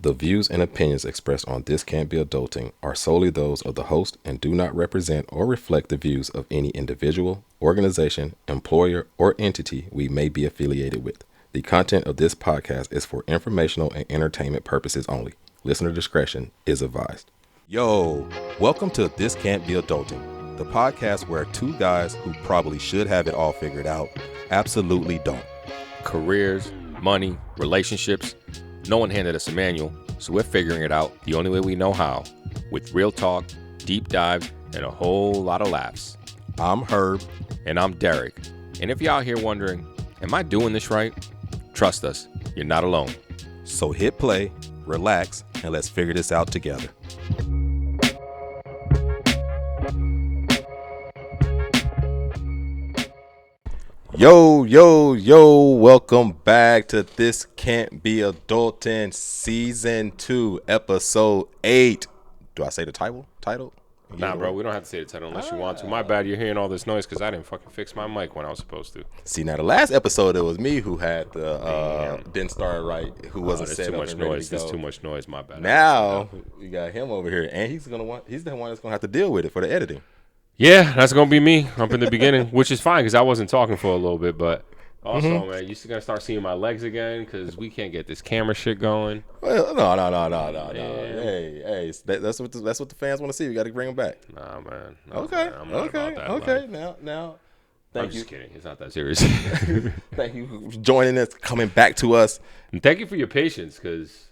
The views and opinions expressed on This Can't Be Adulting are solely those of the host and do not represent or reflect the views of any individual, organization, employer, or entity we may be affiliated with. The content of this podcast is for informational and entertainment purposes only. Listener discretion is advised. Yo, welcome to This Can't Be Adulting, the podcast where two guys who probably should have it all figured out absolutely don't. Careers, money, relationships. No one handed us a manual, so we're figuring it out the only way we know how, with real talk, deep dive, and a whole lot of laughs. I'm Herb. And I'm Derek. And if you're out here wondering, am I doing this right? Trust us, you're not alone. So hit play, relax, and let's figure this out together. Yo, welcome back to This Can't Be Adulting Season 2, Episode 8. Do I say the title? Nah, bro, we don't have to say the title unless you want to. My bad, you're hearing all this noise because I didn't fucking fix my mic when I was supposed to. See, now the last episode, it was me who had the, didn't start right, who wasn't set up and ready to go. There's too much noise, my bad. Now, we got him over here, and he's the one that's going to have to deal with it for the editing. Yeah, that's going to be me up in the beginning, which is fine because I wasn't talking for a little bit. But also, man, you're still going to start seeing my legs again because we can't get this camera shit going. Well, no. Hey, that's what the fans want to see. We got to bring them back. Nah, man. Okay. Now, I'm just kidding. It's not that serious. Thank you for joining us, coming back to us. And thank you for your patience because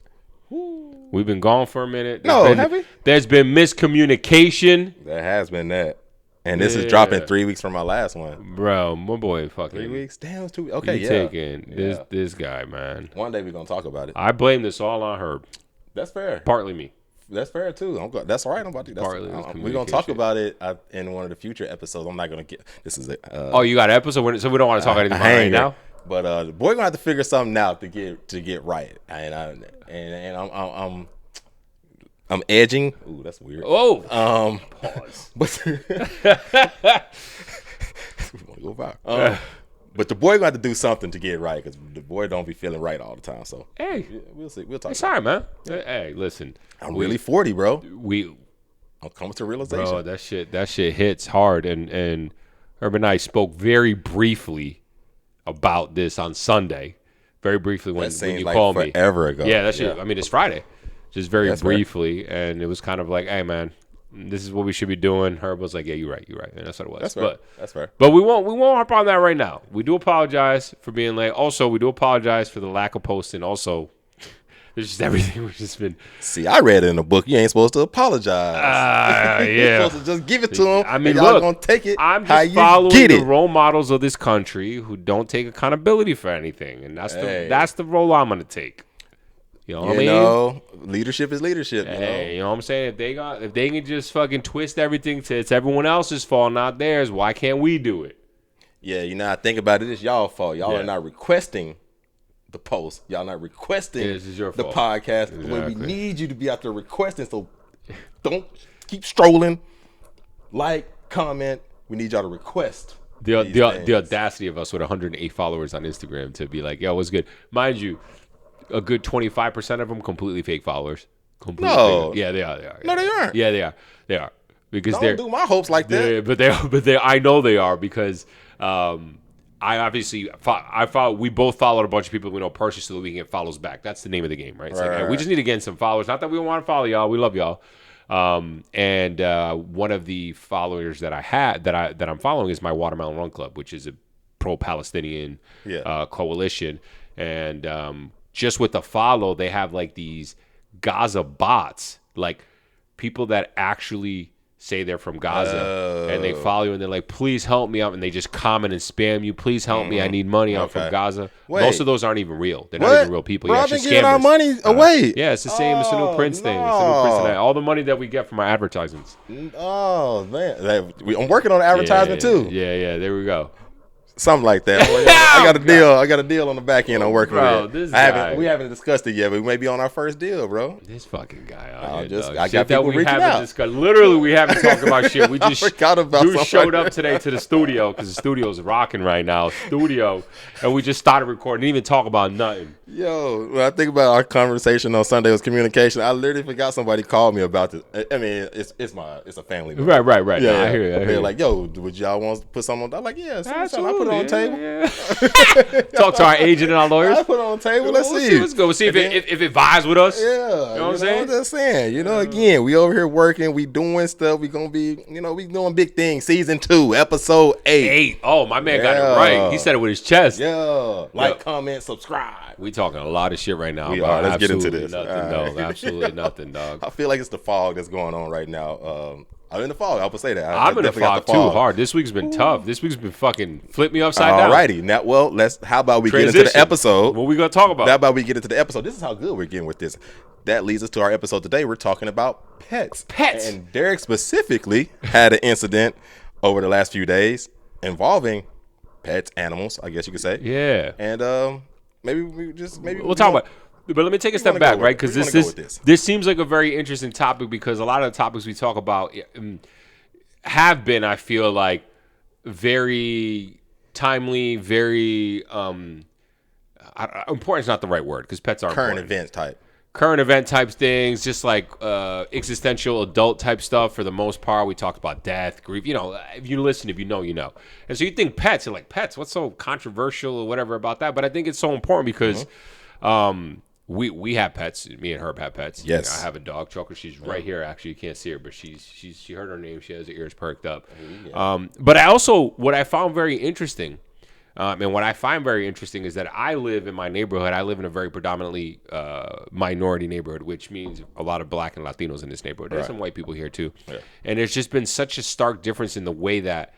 we've been gone for a minute. Have we? There's been miscommunication. There has been that. And this is dropping 3 weeks from my last one. Bro, my boy fucking. 3 weeks? Damn, it's 2 weeks. Okay, you taking this guy, man. One day we're going to talk about it. I blame this all on Herb. That's fair. Partly me. That's fair, too. That's all right. I'm about to. We're going to talk about it in one of the future episodes. I'm not going to get. This is it. You got an episode? So we don't want to talk anything about it right now? But the boy going to have to figure something out to get right. And I'm edging. Ooh, that's weird. Oh. Pause. But but the boy got to do something to get right because the boy don't be feeling right all the time. So hey, we'll see. We'll talk. It's all right, man. Hey, listen. I'm really 40, bro. I'm coming to realization. Bro, that shit hits hard. And Herb and I spoke very briefly about this on Sunday. Very briefly when you called me. Forever ago. Yeah, that shit. I mean, it's Friday. Just very briefly, and it was kind of like, hey, man, this is what we should be doing. Herb was like, yeah, you're right, and that's what it was. That's fair. But we won't hop on that right now. We do apologize for being late. Also, we do apologize for the lack of posting. Also, there's just everything we've just been. See, I read it in the book. You ain't supposed to apologize. Yeah, you're supposed to just give it to them. I mean, y'all gonna take it. I'm just following the role models of this country who don't take accountability for anything, and that's the role I'm gonna take. You know what I mean? Leadership is leadership. You know what I'm saying? If they can just fucking twist everything to it's everyone else's fault, not theirs, why can't we do it? Yeah, I think about it, it's y'all fault. Y'all are not requesting the post. Y'all not requesting this is your the fault. podcast. Exactly. We need you to be out there requesting. So don't keep strolling. Like, comment. We need y'all to request. The audacity of us with 108 followers on Instagram to be like, yo, what's good? Mind you, a good 25% of them completely fake followers. Yeah, they are. Yeah. No, they aren't. Yeah, they are. Because don't do my hopes like that. But they. I know they are because we both followed a bunch of people we know personally so that we can get follows back. That's the name of the game, right? It's right. We just need to get some followers. Not that we want to follow y'all. We love y'all. And one of the followers that I had that I'm following is my Watermelon Run Club, which is a pro-Palestinian coalition, and just with the follow, they have like these Gaza bots, like people that actually say they're from Gaza, and they follow you, and they're like, please help me out, and they just comment and spam you, please help me, I need money, I'm from Gaza. Wait. Most of those aren't even real. They're not even real people. Bro, I've been giving our money away. Yeah, it's the same. It's the new Prince thing. It's the new Prince thing. All the money that we get from our advertisements. Oh, man. I'm working on the advertisement, too. Yeah, there we go. Something like that. I got a deal. I got a deal on the back end. I'm working with it. We haven't discussed it yet, but we may be on our first deal, bro. This fucking guy. I got people reaching out. Literally, we haven't talked about shit. We just showed up like today to the studio because the studio's rocking right now. And we just started recording. Didn't even talk about nothing. Yo, when I think about our conversation on Sunday was communication, I literally forgot somebody called me about this. I mean, it's a family member. Right. Yeah, no, I hear you. They're like, yo, would y'all want to put something on? I'm like, yeah, absolutely. I put it on the table. Talk to our agent and our lawyers. I put it on the table. Let's see. Let's go. We'll see if it vibes with us. Yeah. You know what I'm saying? I'm just saying. Again, we over here working. We doing stuff. We going to be, we doing big things. Season 2, episode 8. Oh, my man got it right. He said it with his chest. Yeah. Like, comment, subscribe. We talking a lot of shit right now. We are. Let's get into this. Nothing, dog. Absolutely nothing, dog. I feel like it's the fog that's going on right now. I'm in the fog. I would say that. I'm in the fog too hard. This week's been tough. This week's been fucking flip me upside down. Alrighty. Now, how about we get into the episode? What we gonna talk about? How about we get into the episode? This is how good we're getting with this. That leads us to our episode today. We're talking about pets. And Derek specifically had an incident over the last few days involving pets, animals, I guess you could say. Yeah. And maybe we'll talk about. But let me take a step back, right? Because this seems like a very interesting topic because a lot of the topics we talk about have been, I feel like, very timely, very important is not the right word because pets aren't current event type things, just like existential adult type stuff for the most part. We talked about death, grief. If you listen, if you know, you know. And so you think pets, you're like, pets, what's so controversial or whatever about that? But I think it's so important because we have pets. Me and Herb have pets. Yes. I have a dog, Choker. She's right here. Actually, you can't see her, but she heard her name. She has her ears perked up. But what I found very interesting, and what I find very interesting is that I live in my neighborhood. I live in a very predominantly minority neighborhood, which means a lot of Black and Latinos in this neighborhood. There's some white people here too. Yeah. And there's just been such a stark difference in the way that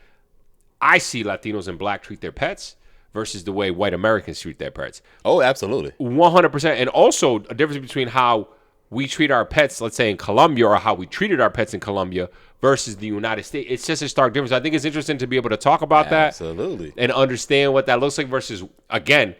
I see Latinos and Black treat their pets versus the way white Americans treat their pets. Oh, absolutely. 100%. And also a difference between how we treat our pets, let's say in Colombia, or how we treated our pets in Colombia versus the United States. It's just a stark difference. I think it's interesting to be able to talk about that. Absolutely. And understand what that looks like versus, again,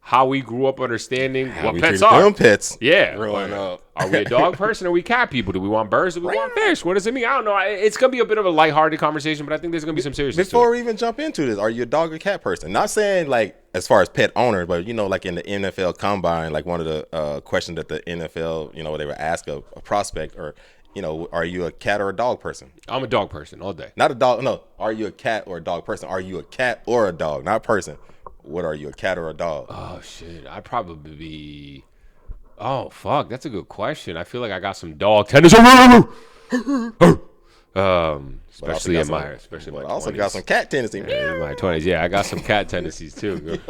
how we grew up understanding what pets are. Them pets. Yeah. Growing up. Are we a dog person or are we cat people? Do we want birds? Do we want fish? What does it mean? I don't know. It's going to be a bit of a lighthearted conversation, but I think there's going to be some seriousness Before we even jump into this, are you a dog or cat person? Not saying like as far as pet owner, but like in the NFL combine, like one of the questions that the NFL, they would ask a prospect or, are you a cat or a dog person? I'm a dog person all day. Not a dog. No. Are you a cat or a dog person? Are you a cat or a dog? Not person. What are you, a cat or a dog? Oh, shit. I'd probably be... Oh, fuck. That's a good question. I feel like I got some dog tendencies. Especially in my 20s. I also got some cat tendencies. In my 20s. Yeah, I got some cat tendencies, too.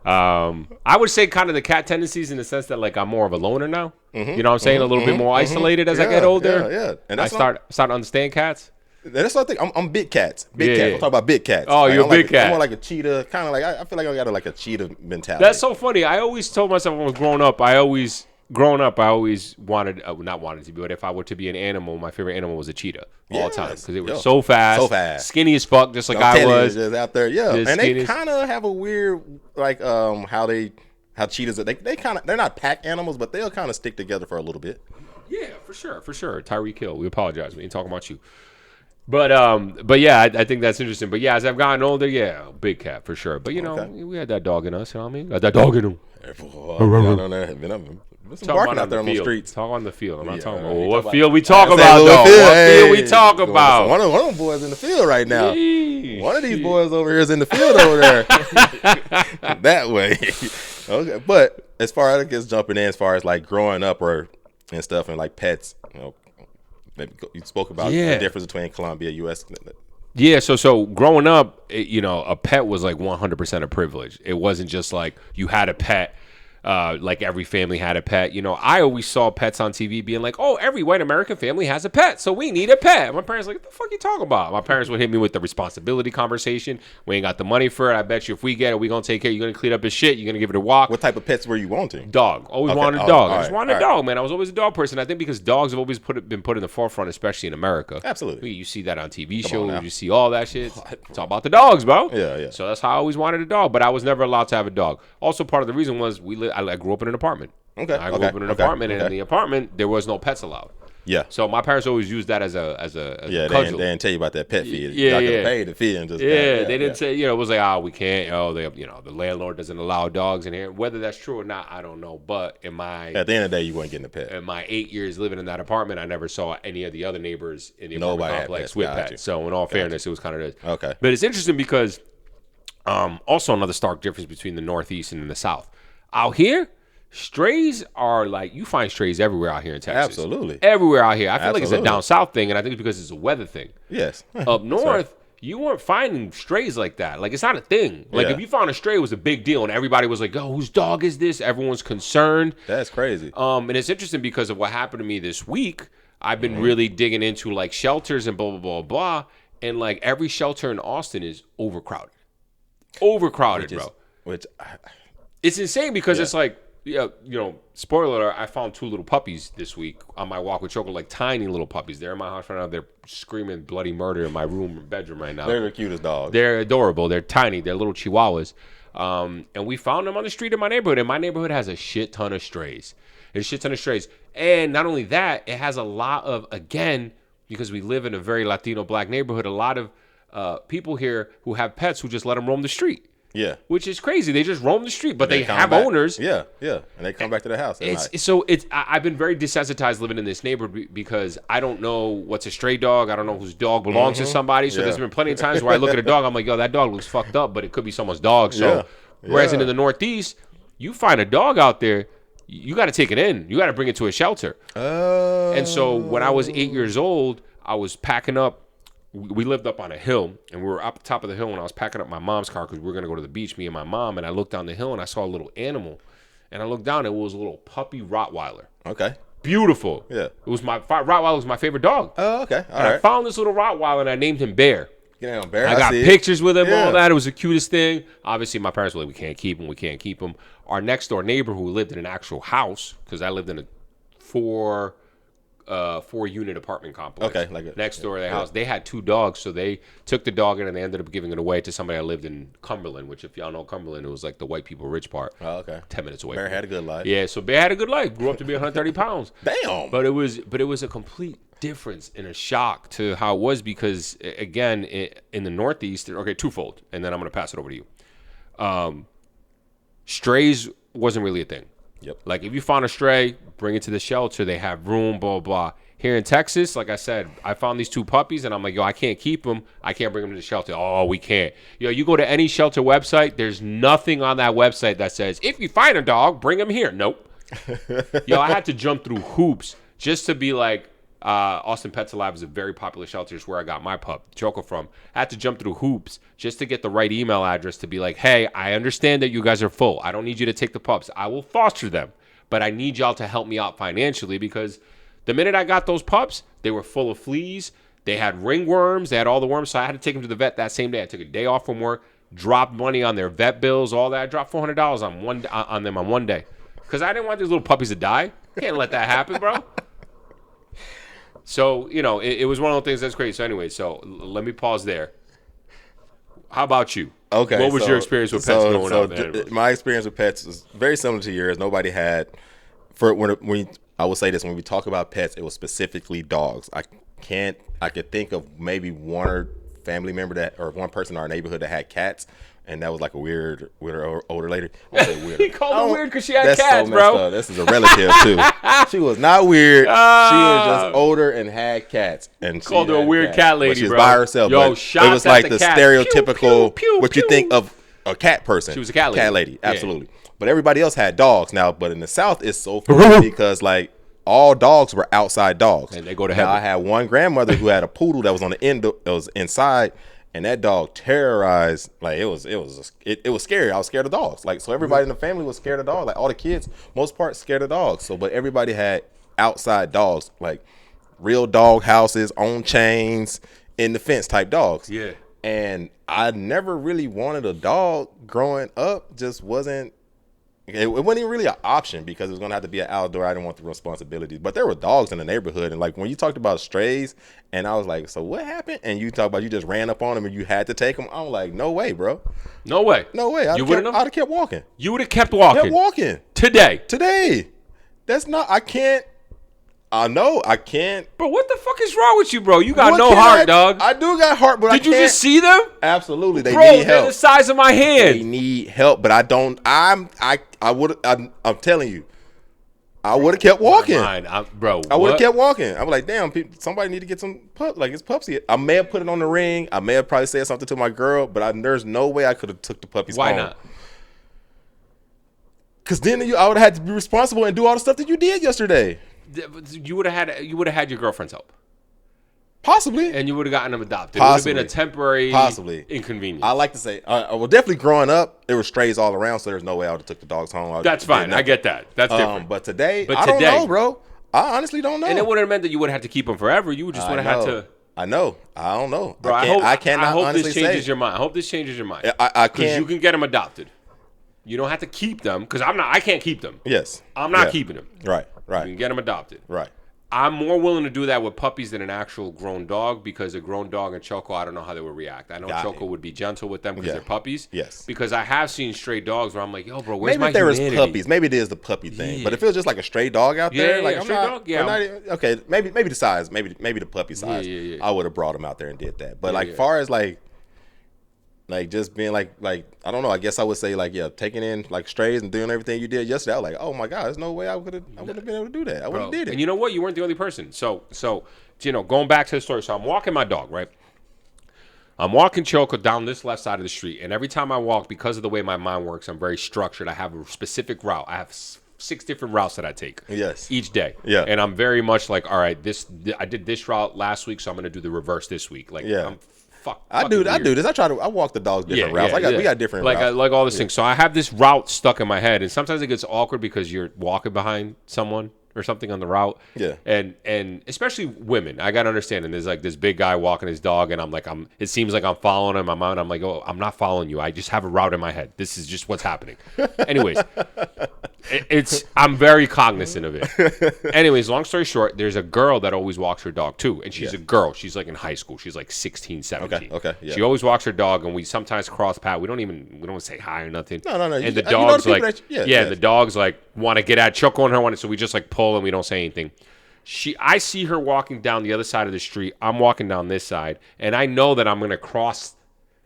I would say kind of the cat tendencies in the sense that, like, I'm more of a loner now. You know what I'm saying? A little bit more isolated as I get older. Yeah. And I start to understand cats. That's what I think. I'm big cats. Big cats. I'm talking about big cats. Oh, you're a big cat. I'm more like a cheetah. Kind of like I feel like I got like a cheetah mentality. That's so funny. I always told myself when I was growing up, I always wanted, not wanted to be, but if I were to be an animal, my favorite animal was a cheetah all the time because they were so fast, skinny as fuck, just like I was. Just out there, and they kind of have a weird like how cheetahs they're not pack animals, but they'll kind of stick together for a little bit. Yeah, for sure. Tyreek Hill. We apologize. We ain't talking about you. But yeah, I think that's interesting. But yeah, as I've gotten older, big cat for sure. But we had that dog in us. You know what I mean? Got that dog in him. Some barking out there on the streets. Talk on the field. I'm not talking about what field we talk about, though. What field we talk about? One of them boys in the field right now. One of these boys over here is in the field over there. That way. Okay, but as far as jumping in, as far as like growing up and stuff and like pets, maybe you spoke about the difference between Colombia, U.S. Yeah, so growing up, a pet was like 100% a privilege. It wasn't just like you had a pet. like every family had a pet. You know, I always saw pets on TV being like, oh, every white American family has a pet, so we need a pet. My parents like, what the fuck you talking about? My parents would hit me with the responsibility conversation. We ain't got the money for it. I bet you if we get it, we gonna take care. You're gonna clean up his shit. You're gonna give it a walk. What type of pets were you wanting? Dog. Always wanted a dog. I just wanted a dog, man. I was always a dog person. I think because dogs have always been put in the forefront, especially in America. Absolutely. You see that on TV shows. You see all that shit. It's all about the dogs, bro. Yeah. So that's how I always wanted a dog, but I was never allowed to have a dog. Also, part of the reason was I grew up in an apartment. Okay. I grew up in an apartment, and in the apartment there was no pets allowed. Yeah. So my parents always used that as a they didn't tell you about that pet fee. Yeah, you pay the fee and just they didn't say, you know, it was like, we can't. The landlord doesn't allow dogs in here. Whether that's true or not, I don't know. But at the end of the day, you weren't getting a pet. In my 8 years living in that apartment, I never saw any of the other neighbors in the apartment complex with pets. So in all fairness, it was kind of this. Okay. But it's interesting because also another stark difference between the Northeast and the South. Out here, strays are like, you find strays everywhere out here in Texas. Absolutely. Everywhere out here. I feel like it's a down south thing, and I think it's because it's a weather thing. Yes. Up north, you weren't finding strays like that. Like, it's not a thing. Like, if you found a stray, it was a big deal, and everybody was like, oh, whose dog is this? Everyone's concerned. That's crazy. And it's interesting because of what happened to me this week. I've been really digging into, like, shelters and blah, blah, blah, blah, and, like, every shelter in Austin is overcrowded. Bro. It's insane because it's like, spoiler alert, I found 2 little puppies this week on my walk with Choco, like tiny little puppies. They're in my house right now. They're screaming bloody murder in my bedroom right now. They're the cutest dogs. They're adorable. They're tiny. They're little chihuahuas. And we found them on the street in my neighborhood. And my neighborhood has a shit ton of strays. And not only that, it has a lot of, again, because we live in a very Latino black neighborhood, a lot of people here who have pets who just let them roam the street. Yeah. Which is crazy. They just roam the street, but they have owners. Yeah. And they come back to the house. I've been very desensitized living in this neighborhood because I don't know what's a stray dog. I don't know whose dog belongs to somebody. So there's been plenty of times where I look at a dog, I'm like, yo, that dog looks fucked up, but it could be someone's dog. So whereas in the Northeast, you find a dog out there, you got to take it in. You got to bring it to a shelter. And so when I was 8 years old, I was packing up. We lived up on a hill, and we were up top of the hill when I was packing up my mom's car because we were going to go to the beach, me and my mom, and I looked down the hill, and I saw a little animal, and I looked down, and it was a little puppy Rottweiler. Okay. Beautiful. Yeah. It was Rottweiler was my favorite dog. Oh, okay. All right. I found this little Rottweiler, and I named him Bear. Bear. I got pictures with him, all that. It was the cutest thing. Obviously, my parents were like, we can't keep him. Our next door neighbor who lived in an actual house, because I lived in a four-unit apartment complex. Okay, next door to their house. They had 2 dogs, so they took the dog in and they ended up giving it away to somebody that lived in Cumberland, which if y'all know Cumberland, it was like the white people rich part. Oh, okay. 10 minutes away. Bear had a good life. Yeah, so Bear had a good life. Grew up to be 130 pounds. Damn. But it was a complete difference and a shock to how it was because, again, in the Northeast, okay, twofold, and then I'm going to pass it over to you. Strays wasn't really a thing. Yep. Like, if you found a stray, bring it to the shelter. They have room, blah, blah. Here in Texas, like I said, I found these 2 puppies, and I'm like, yo, I can't keep them. I can't bring them to the shelter. Oh, we can't. Yo, you go to any shelter website, there's nothing on that website that says, if you find a dog, bring him here. Nope. Yo, I had to jump through hoops just to be like, Austin Pets Alive is a very popular shelter. It's where I got my pup, Choco, from. I had to jump through hoops just to get the right email address to be like, hey, I understand that you guys are full. I don't need you to take the pups. I will foster them, but I need y'all to help me out financially because the minute I got those pups, they were full of fleas. They had ringworms. They had all the worms, so I had to take them to the vet that same day. I took a day off from work, dropped money on their vet bills, all that. I dropped $400 on them on one day because I didn't want these little puppies to die. Can't let that happen, bro. So, it was one of those things that's great. So anyway, let me pause there. How about you? Okay. What was your experience with pets growing up? My experience with pets is very similar to yours. Nobody had, I will say this, when we talk about pets, it was specifically dogs. I could think of maybe one family member or one person in our neighborhood that had cats. And that was like a weird older lady. He called her weird because she had cats, bro. This is a relative, too. She was not weird. She was just older and had cats. And called her a weird cat lady, she's bro. by herself. Yo, it was like the stereotypical, what you think of a cat person. She was a cat lady. Cat lady, absolutely. Yeah. But everybody else had dogs now. But in the South, it's so funny because, like, all dogs were outside dogs. And they go to heaven. I had one grandmother who had a poodle that was on the end, that was inside. and that dog terrorized. Like it was scary. I was scared of dogs. Like so, everybody in the family was scared of dogs. Like all the kids, most part, scared of dogs. So, but everybody had outside dogs, like real dog houses on chains in the fence type dogs. Yeah. And I never really wanted a dog growing up. Just wasn't. It wasn't even really an option because it was going to have to be an outdoor. I didn't want the responsibilities. But there were dogs in the neighborhood. And like when you talked about strays, and I was like, so what happened? And you talk about you just ran up on them and you had to take them. I'm like, no way, bro. No way. No way. I'd have kept walking. You would have kept walking. Kept walking. Today. That's not, I can't. I know I can't. Bro, what the fuck is wrong with you, bro? You got no heart, dog. I do got heart, but I can't. Did you just see them? Absolutely, they need help. They're the size of my hand. They need help, but I don't. I'm telling you, I would have kept walking. Bro, I would have kept walking. I was like, damn, somebody need to get some pup. Like it's pups here. I may have put it on the ring. I may have probably said something to my girl, but there's no way I could have took the puppies home. Why not? Because then I would have had to be responsible and do all the stuff that you did yesterday. You would have had your girlfriend's help. Possibly. And you would have gotten them adopted. Possibly. It would have been a temporary inconvenience. I like to say, well, definitely growing up, there were strays all around, so there's no way I would have took the dogs home. That's fine. I get that. That's different. But today, I don't know, bro. I honestly don't know. And it would have meant that you would have had to keep them forever. You just would have had to. I know. I don't know. Bro, I cannot honestly say. I hope this changes your mind. I hope this changes your mind. I can't. Because you can get them adopted. You don't have to keep them because I can't keep them. Yes. I'm not keeping them. Right. You can get them adopted. Right. I'm more willing to do that with puppies than an actual grown dog because a grown dog and Choco, I don't know how they would react. I know Choco would be gentle with them because they're puppies. Yes. Because I have seen stray dogs where I'm like, yo, bro, where's my humanity? humanity? Maybe if there was puppies. Maybe it is the puppy thing. But if it was just like a stray dog out there, like stray dog, okay, maybe the size, maybe the puppy size. I would have brought them out there and did that. But far as like just being like I don't know. I guess I would say taking in like strays and doing everything you did yesterday. I was like, oh my god, there's no way I would have been able to do that. I would have did it. And you know what? You weren't the only person. So going back to the story. So I'm walking my dog, right? I'm walking Choco down this left side of the street, and every time I walk, because of the way my mind works, I'm very structured. I have a specific route. I have 6 different routes that I take. Yes. Each day. Yeah. And I'm very much like, all right, I did this route last week, so I'm gonna do the reverse this week. Like, yeah. I do this. I walk the dogs different routes. We got different routes. Like all these things. So I have this route stuck in my head, and sometimes it gets awkward because you're walking behind someone or something on the route. Yeah. And especially women, I gotta understand. And there's like this big guy walking his dog, and it seems like I'm following him. I'm like, oh, I'm not following you. I just have a route in my head. This is just what's happening. Anyways, I'm very cognizant of it. Anyways, long story short, there's a girl that always walks her dog too, and she's a girl. She's like in high school. She's like 16, 17. Okay. Yeah. She always walks her dog, and we sometimes cross paths. We don't say hi or nothing. No. And the dog's the dog's like want to get at Choco and her, so we just like pull and we don't say anything. I see her walking down the other side of the street. I'm walking down this side, and I know that I'm gonna cross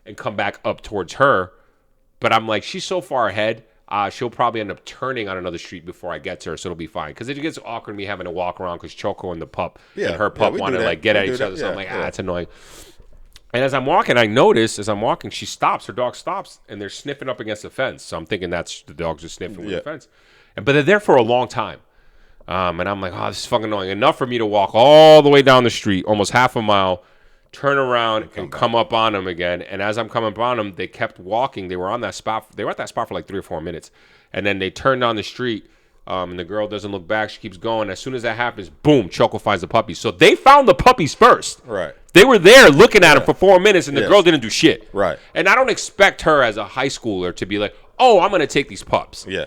and come back up towards her, but I'm like, she's so far ahead. She'll probably end up turning on another street before I get to her, so it'll be fine. Because it gets awkward me having to walk around because Choco and the pup and her pup want to like get at each other. So I'm like, that's annoying. And as I'm walking, I notice as I'm walking, she stops. Her dog stops, and they're sniffing up against the fence. So I'm thinking that's the dogs are sniffing with the fence. But they're there for a long time. And I'm like, oh, this is fucking annoying. Enough for me to walk all the way down the street, almost half a mile, turn around and come up on them again. And as I'm coming up on them, they kept walking. They were on that spot. They were at that spot for like 3 or 4 minutes. And then they turned down the street, and the girl doesn't look back. She keeps going. As soon as that happens, boom, Choco finds the puppies. So they found the puppies first. Right. They were there looking at them for 4 minutes, and the girl didn't do shit. Right. And I don't expect her as a high schooler to be like, oh, I'm going to take these pups. Yeah.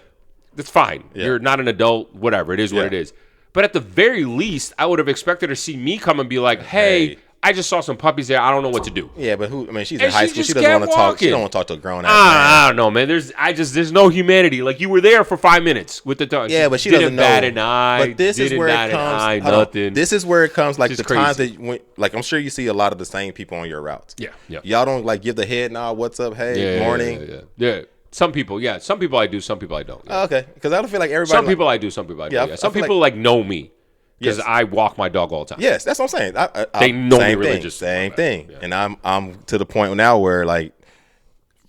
That's fine. Yeah. You're not an adult, whatever. It is what it is. But at the very least, I would have expected her to see me come and be like, hey, I just saw some puppies there. I don't know what to do. Yeah, but she's in high school. She doesn't want to talk. She don't want to talk to a grown ass man. I don't know, man. There's no humanity. Like, you were there for 5 minutes with the dog. Yeah, but she doesn't know. Bat an eye. But this is where it comes. Nothing. This is where it comes. Like the crazy. times that, like, I'm sure you see a lot of the same people on your routes. Yeah. Y'all don't like give the head nod. What's up? Hey, morning. Yeah. Some people, Some people I do. Some people I don't. Yeah. Okay, because I don't feel like everybody. Some people I do. Some people I don't. Yeah. Some people like know me. Because I walk my dog all the time. Yes, that's what I'm saying. They know me religiously. Same thing. Yeah. And I'm to the point now where, like,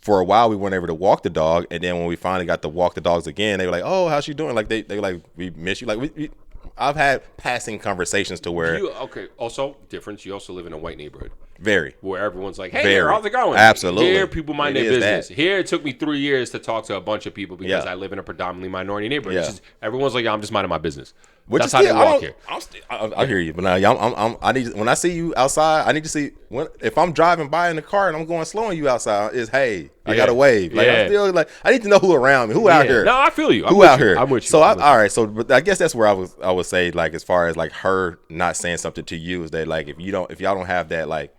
for a while we weren't able to walk the dog, and then when we finally got to walk the dogs again, they were like, "Oh, how's she doing?" Like they like, "We miss you." Like I've had passing conversations to where Okay. Also, difference. You also live in a white neighborhood. Very. Where everyone's like, hey, Very. how's it going? Absolutely. Here, people mind It their is business. that. Here, it took me 3 years to talk to a bunch of people because Yeah. I live in a predominantly minority neighborhood. It's Yeah. just, everyone's like, I'm just minding my business. Which That's is how they walk here. I hear you, but now I need when I see you outside, I need to see if I'm driving by in the car and I'm going slow on you outside. Is hey, I got to wave. Like I'm still like I need to know who around me, who out here. No, I feel you. Who out here? I'm with you. So all right. So but I guess that's where I would say like as far as like her not saying something to you is that like if y'all don't have that like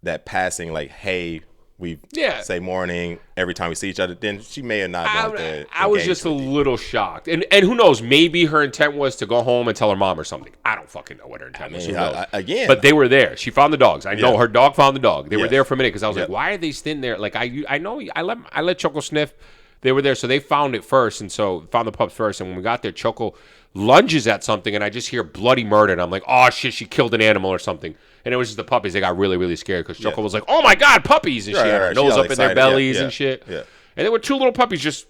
that passing like hey. We say morning every time we see each other. Then she may have not wanted to. I was just a little shocked, and who knows? Maybe her intent was to go home and tell her mom or something. I don't fucking know what her intent was. Who knows? Again, but they were there. She found the dogs. I know her dog found the dog. They were there for a minute because I was like, why are they sitting there? Like I know I let Choco sniff. They were there, so they found it first, and so found the pups first. And when we got there, Choco lunges at something, and I just hear bloody murder, and I'm like, oh shit, she killed an animal or something. And it was just the puppies. They got really, really scared because Choco was like, oh my God, puppies. And she had her nose up in their bellies and shit. Yeah. And there were two little puppies just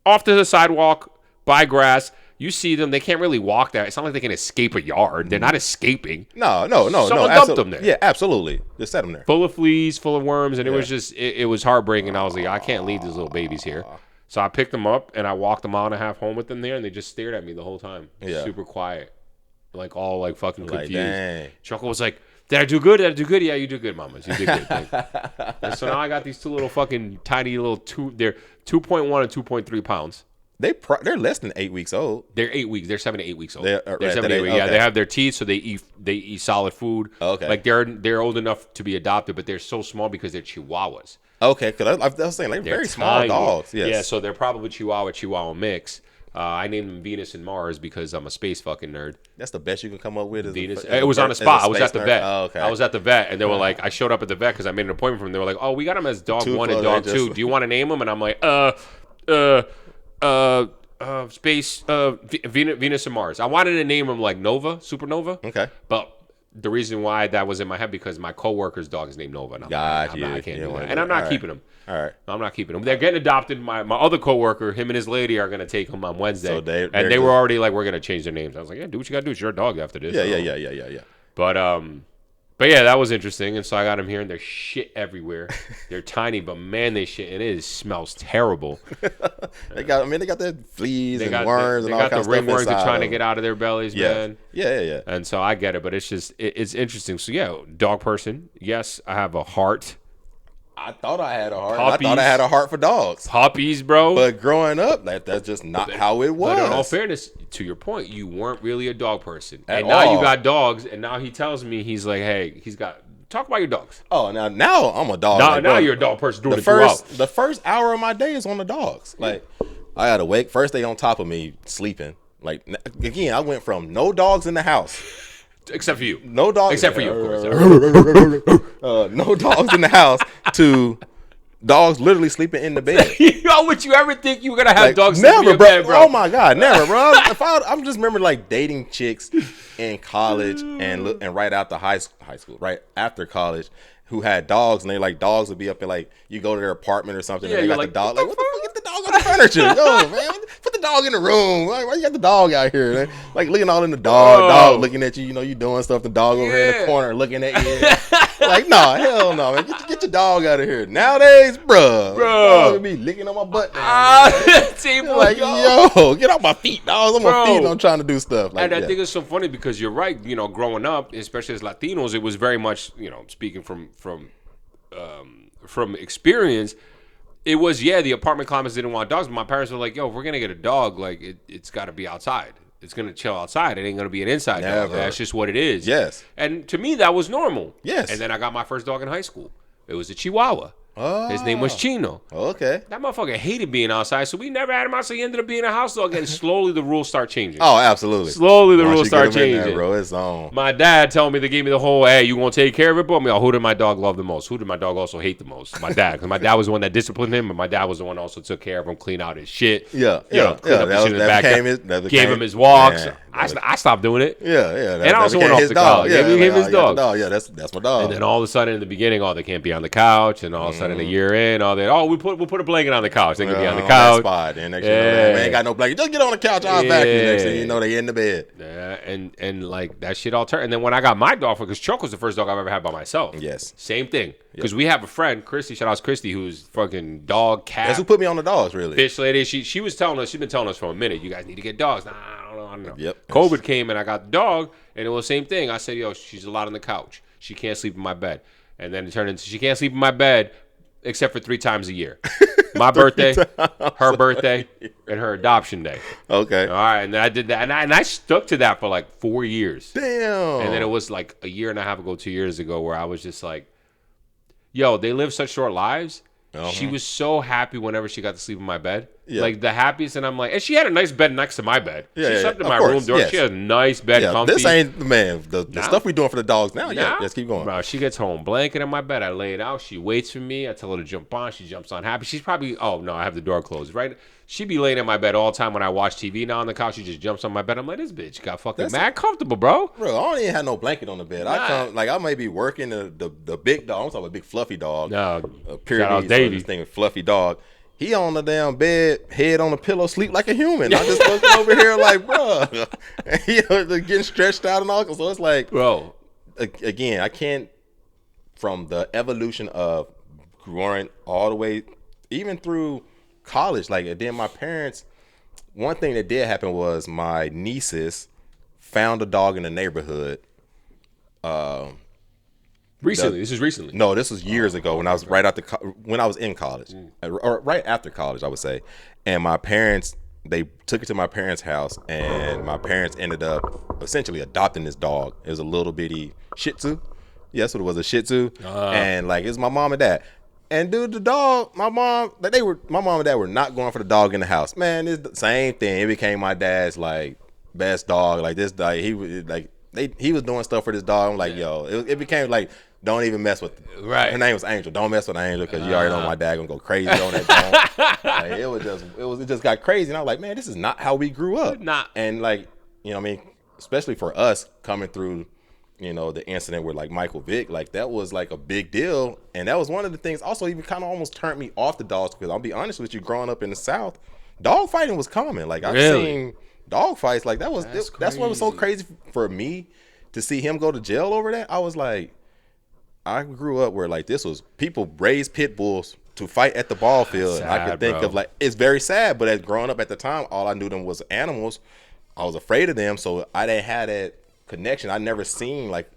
off to the sidewalk, by grass. You see them. They can't really walk there. It's not like they can escape a yard. They're not escaping. No. Someone dumped them there. Yeah, absolutely. Just set them there. Full of fleas, full of worms. And it was just, it was heartbreaking. I was like, I can't leave these little babies here. So I picked them up and I walked a mile and a half home with them there. And they just stared at me the whole time. Yeah. Super quiet. Like all like fucking confused. Dang. Choco was like, did I do good? Did I do good? Yeah, you do good, mamas. You did good. And so now I got these two little fucking tiny little they're 2.1 and 2.3 pounds. They're less than 8 weeks old. They're 8 weeks. They're 7 to 8 weeks old. They're 7 to 8 weeks. Yeah, they have their teeth, so they eat solid food. Okay. Like they're old enough to be adopted, but they're so small because they're Chihuahuas. Okay, because I was saying like they're very small dogs. Yes. Yeah, so they're probably Chihuahua mix. I named them Venus and Mars because I'm a space fucking nerd. That's the best you can come up with. Venus. It was on the spot. I was at the vet. Oh, okay. I was at the vet, and they were like, I showed up at the vet because I made an appointment for them. They were like, oh, we got them as dog 1 and dog 2. Do you want to name them? And I'm like, space, Venus and Mars. I wanted to name them like Nova, Supernova. Okay. But the reason why that was in my head because my coworker's dog is named Nova. And I can't do that. And I'm not keeping them. All right. I'm not keeping them. They're getting adopted. My other coworker, him and his lady are going to take them on Wednesday. So they were already like, we're going to change their names. I was like, yeah, do what you got to do. It's your dog after this. Yeah. But yeah, that was interesting. And so I got them here and there's shit everywhere. They're tiny, but man, they shit. And it smells terrible. they got their fleas and worms and all kinds of stuff. They got the ringworms they're trying to get out of their bellies, man. Yeah. And so I get it, but it's just, it's interesting. So yeah, dog person. Yes, I have a heart. I thought I had a heart. Puppies, I thought I had a heart for dogs. Puppies, bro. But growing up, that's just not how it was. But in all fairness, to your point, you weren't really a dog person. At and now all. you got dogs, and now he tells me, he's like, hey, talk about your dogs. Oh, now I'm a dog. Now you're a dog person doing the first hour of my day is on the dogs. Like, I gotta wake. First they on top of me, sleeping. Like, again, I went from no dogs in the house. Except for you. No dogs. Except for you, of course. No dogs in the house to dogs literally sleeping in the bed. Yo, would you ever think you were gonna have dogs sleep in never, your bro. bed, bro? Oh my God, never, bro. I'm just remember like dating chicks in college and right after high school, right after college, who had dogs, and they like dogs would be up in like you go to their apartment or something, and they got the dog. Like, what the fuck? Get the dog on the furniture. Yo, man, put the dog in the room. Like, why you got the dog out here? Man? Like looking all in the dog looking at you. You know, you doing stuff. The dog over here in the corner looking at you. Like, nah, hell no, man. Get your dog out of here. Nowadays, bro, dog be licking on my butt. Like, yo, get off my feet, dog. I'm on feet. I'm trying to do stuff. Like, and I think it's so funny because you're right. You know, growing up, especially as Latinos, it was very much, you know, speaking from experience. It was, the apartment climates didn't want dogs, but my parents were like, yo, if we're going to get a dog, like, it's got to be outside. It's going to chill outside. It ain't going to be an inside dog. That's just what it is. Yes. And to me, that was normal. Yes. And then I got my first dog in high school. It was a Chihuahua. Oh. His name was Chino. Okay. That motherfucker hated being outside, so we never had him outside. He ended up being a house dog, and slowly the rules start changing. Oh, absolutely. Slowly the rules start changing. There, bro, it's on. My dad told me, they gave me the whole, hey, you gonna take care of it? But who did my dog love the most? Who did my dog also hate the most? My dad, because my dad was the one that disciplined him, but my dad was the one that also took care of him, cleaned out his shit. Yeah. That gave him his walks. Man, I stopped doing it. Yeah. And I also went off the couch. Yeah, gave him his dog. Yeah, that's my dog. And then all of a sudden in the beginning, they can't be on the couch, and all of a sudden, a year in, all that. Oh, we'll put a blanket on the couch. They can be on the that couch. spot. And next thing you know, we ain't got no blanket. Just get on the couch. I'll vacuum. Next thing you know, they in the bed. Yeah, and like that shit all turned. And then when I got my dog, because Chuck was the first dog I've ever had by myself. Yes. Same thing. Because we have a friend, Christy. Shout out to Christy, who's fucking dog, cat. That's who put me on the dogs, really. Fish lady. She was telling us. She's been telling us for a minute. You guys need to get dogs. Nah, I don't know. Yep. COVID came and I got the dog, and it was the same thing. I said, yo, she's a lot on the couch. She can't sleep in my bed. And then it turned into she can't sleep in my bed except for 3 times a year. My birthday, her birthday, and her adoption day. Okay. All right, and then I did that, and I stuck to that for like 4 years. Damn. And then it was like a year and a half ago, 2 years ago, where I was just like, yo, they live such short lives. She was so happy whenever she got to sleep in my bed. Yeah. Like the happiest, and I'm like, and she had a nice bed next to my bed. She slept in my room door. Yes. She had a nice bed, comfy. This ain't, man, the stuff we doing for the dogs now. Yeah, let's keep going. Bro, she gets home, blanket in my bed. I lay it out. She waits for me. I tell her to jump on. She jumps on happy. She's probably, oh, no, I have the door closed, right? She be laying in my bed all the time when I watch TV. Now on the couch, she just jumps on my bed. I'm like, this bitch got fucking mad comfortable, bro. Bro, I don't even have no blanket on the bed. I may be working the big dog. I'm talking about a big fluffy dog. No, shout out Davey. This thing, fluffy dog. He on the damn bed, head on the pillow, sleep like a human. I just looking over here like, bro, he getting stretched out and all. So it's like, bro, again, I can't, from the evolution of growing all the way, even through college, like, and then my parents, one thing that did happen was my nieces found a dog in the neighborhood. Recently, this is recently. No, this was years ago when I was when I was in college, or right after college, I would say. And my parents, they took it to my parents' house, and my parents ended up essentially adopting this dog. It was a little bitty Shih Tzu. Yeah, that's what it was, a Shih Tzu. And like, it's my mom and dad. And dude, the dog, my mom and dad were not going for the dog in the house. Man, it's the same thing. It became my dad's like best dog. Like this dog, he was doing stuff for this dog. I'm like, yo, it became like, don't even mess with her. Right. Her name was Angel. Don't mess with Angel because you already know my dad gonna go crazy on that dog. Like, it just got crazy. And I was like, man, this is not how we grew up. And like, you know what I mean? Especially for us coming through, you know, the incident with like Michael Vick, like that was like a big deal. And that was one of the things also even kind of almost turned me off the dogs, because I'll be honest with you, growing up in the South, dog fighting was common. Like I've seen dog fights. Like that's what was so crazy for me to see him go to jail over that. I was like, I grew up where like this was people raised pit bulls to fight at the ball field. Sad, I could think of like, it's very sad, but as growing up at the time, all I knew them was animals. I was afraid of them, so I didn't have that connection. I never seen like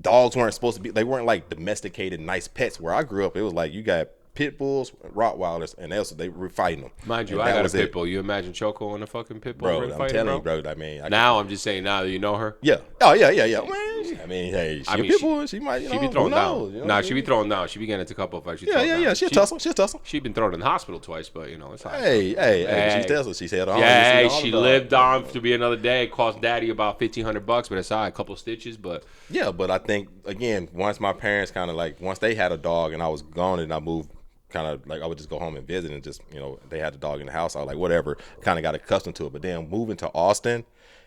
dogs weren't supposed to be, they weren't like domesticated nice pets. Where I grew up, it was like you got pit bulls, Rottweilers, and they were fighting them. Mind you, I got a pit bull. You imagine Choco and a fucking pit bull? Bro, I'm telling you, bro. I mean, I'm just saying now that you know her. Yeah. Oh, yeah. Man, I mean, hey, she a pit bull. She might, she be throwing down. You know she be throwing down. She be getting into a couple of fights. Yeah. She'll tussle. She been thrown in the hospital twice, but you know it's hot. Hey. She tells us. She said, yeah, she lived on to be another day. It cost daddy about $1,500, but it's all right, a couple of stitches. But yeah, but I think again, once my parents kind of like, once they had a dog and I was gone and I moved, kind of like I would just go home and visit and just, you know, they had the dog in the house. I was like, whatever, kind of got accustomed to it. But then moving to Austin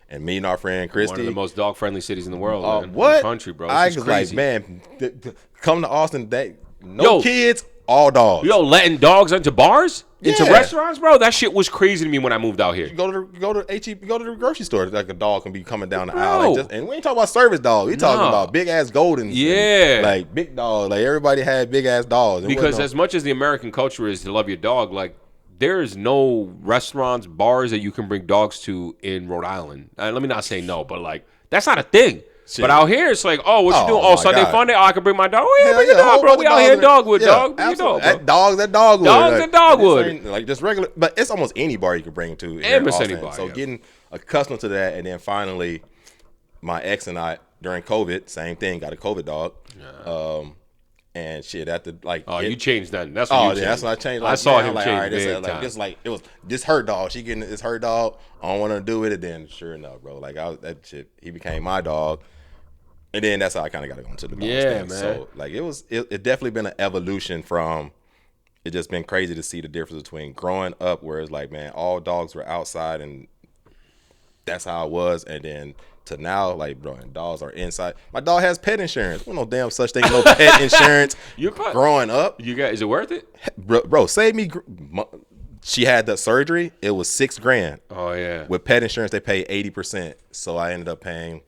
and meeting our friend Christy, one of the most dog friendly cities in the world, man. What? In the country, bro. I was like, man, come to Austin, kids, all dogs. Yo, letting dogs into bars, into restaurants, bro. That shit was crazy to me when I moved out here. You go to the grocery store, like a dog can be coming down the aisle, like and we ain't talking about service dogs. We talking about big ass Goldens, like big dogs. Like everybody had big ass dogs. Because as much as the American culture is to love your dog, like there is no restaurants, bars that you can bring dogs to in Rhode Island. Let me not say no, but like that's not a thing. Shit. But out here, it's like, oh, what you doing? Oh, Sunday fun day? Oh, I can bring my dog. Oh, yeah, bring your dog, bro. We out here dogwood, dog. Bring your dog, bro. That dogwood. Dogs and dogwood. Like just regular, but it's almost any bar you can bring to. Almost any bar. So getting accustomed to that, and then finally, my ex and I during COVID, same thing, got a COVID dog. Yeah. And shit, after like, you changed that. That's what you changed. That's when I changed. Like, I saw him like, change. All right, it was this her dog. She getting it's her dog. I don't want to do it. And then sure enough, bro, like that shit, he became my dog. And then that's how I kind of got into the dog thing. Man. So like it definitely been an evolution from. It just been crazy to see the difference between growing up where it's like, man, all dogs were outside and that's how it was. And then to now, like, bro, and dogs are inside. My dog has pet insurance. Well, no damn such thing, no pet insurance. Growing up, is it worth it? Bro, save me. She had the surgery. It was $6,000. Oh yeah. With pet insurance, they pay 80%. So I ended up paying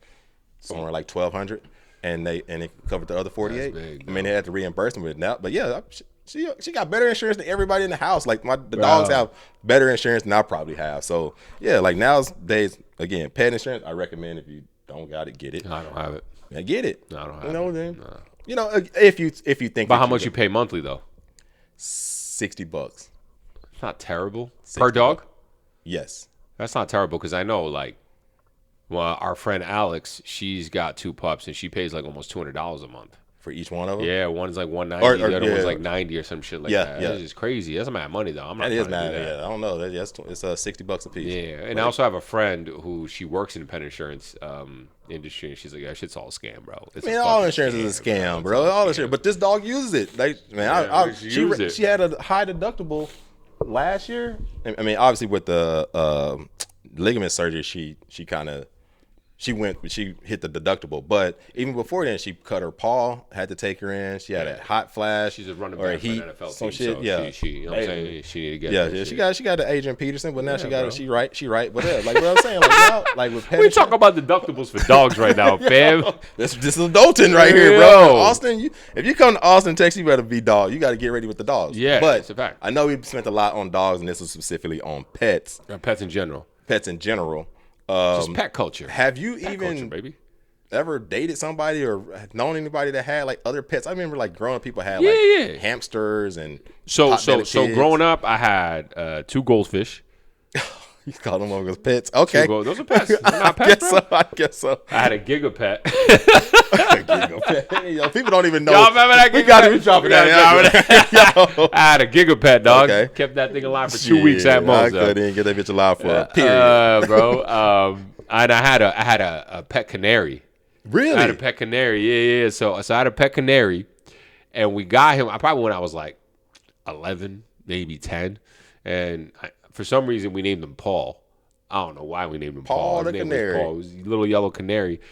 somewhere like $1,200, and it covered the other 48. Big, I mean, they had to reimburse them with now, but yeah, she got better insurance than everybody in the house. Like the dogs have better insurance than I probably have. So yeah, like nowadays, again, pet insurance, I recommend if you don't got it, get it. I don't have it. Yeah, get it. No, I don't have it. Then, if you think. But how much you pay monthly though? $60. It's not terrible per dog. Yes, that's not terrible because I know like. Well, our friend Alex, she's got 2 pups, and she pays like almost $200 a month for each one of them. Yeah, one's like $190, the other one's like $90 or some shit like that. Yeah, it's just crazy. That's mad money though. I'm not. That is mad. Yeah, I don't know. It's $60 a piece. Yeah, and I also have a friend who she works in the pet insurance industry, and she's like, "That shit's all a scam, bro." All insurance is a scam, bro. All insurance, but this dog uses it. Like, man, she had a high deductible last year. I mean, obviously with the ligament surgery, she hit the dedeductible, but even before then, she cut her paw, had to take her in. She had a hot flash. She's a running back for an NFL team, some shit. So yeah, she you know what I'm saying? She needed to get. She got the Adrian Peterson, but now she right. But yeah, like what I'm saying, like now, like with we talk about deductibles for dogs right now, fam. This is adulting right here, bro. Austin, if you come to Austin, Texas, you better be dog. You got to get ready with the dogs. Yeah, but it's a fact. I know we spent a lot on dogs, and this was specifically on pets. Pets in general. Just pet culture. Have you ever dated somebody or known anybody that had like other pets? I remember like growing up, people had hamsters and so growing up, I had 2 goldfish. You call them all pets? Okay, those are pets. They're not pets, I guess so. I had a gigapet. Yo, people don't even know. Y'all remember that? We got to be dropping that. I had a gigapet, dog. Okay. Kept that thing alive for 2 weeks at most. I couldn't get that bitch alive for a period, bro. And I had a pet canary. Really? I had a pet canary. Yeah. So I had a pet canary, and we got him. Probably when I was like 11, maybe 10, and for some reason we named him Paul. I don't know why we named him Paul. The canary. Paul. It was a little yellow canary.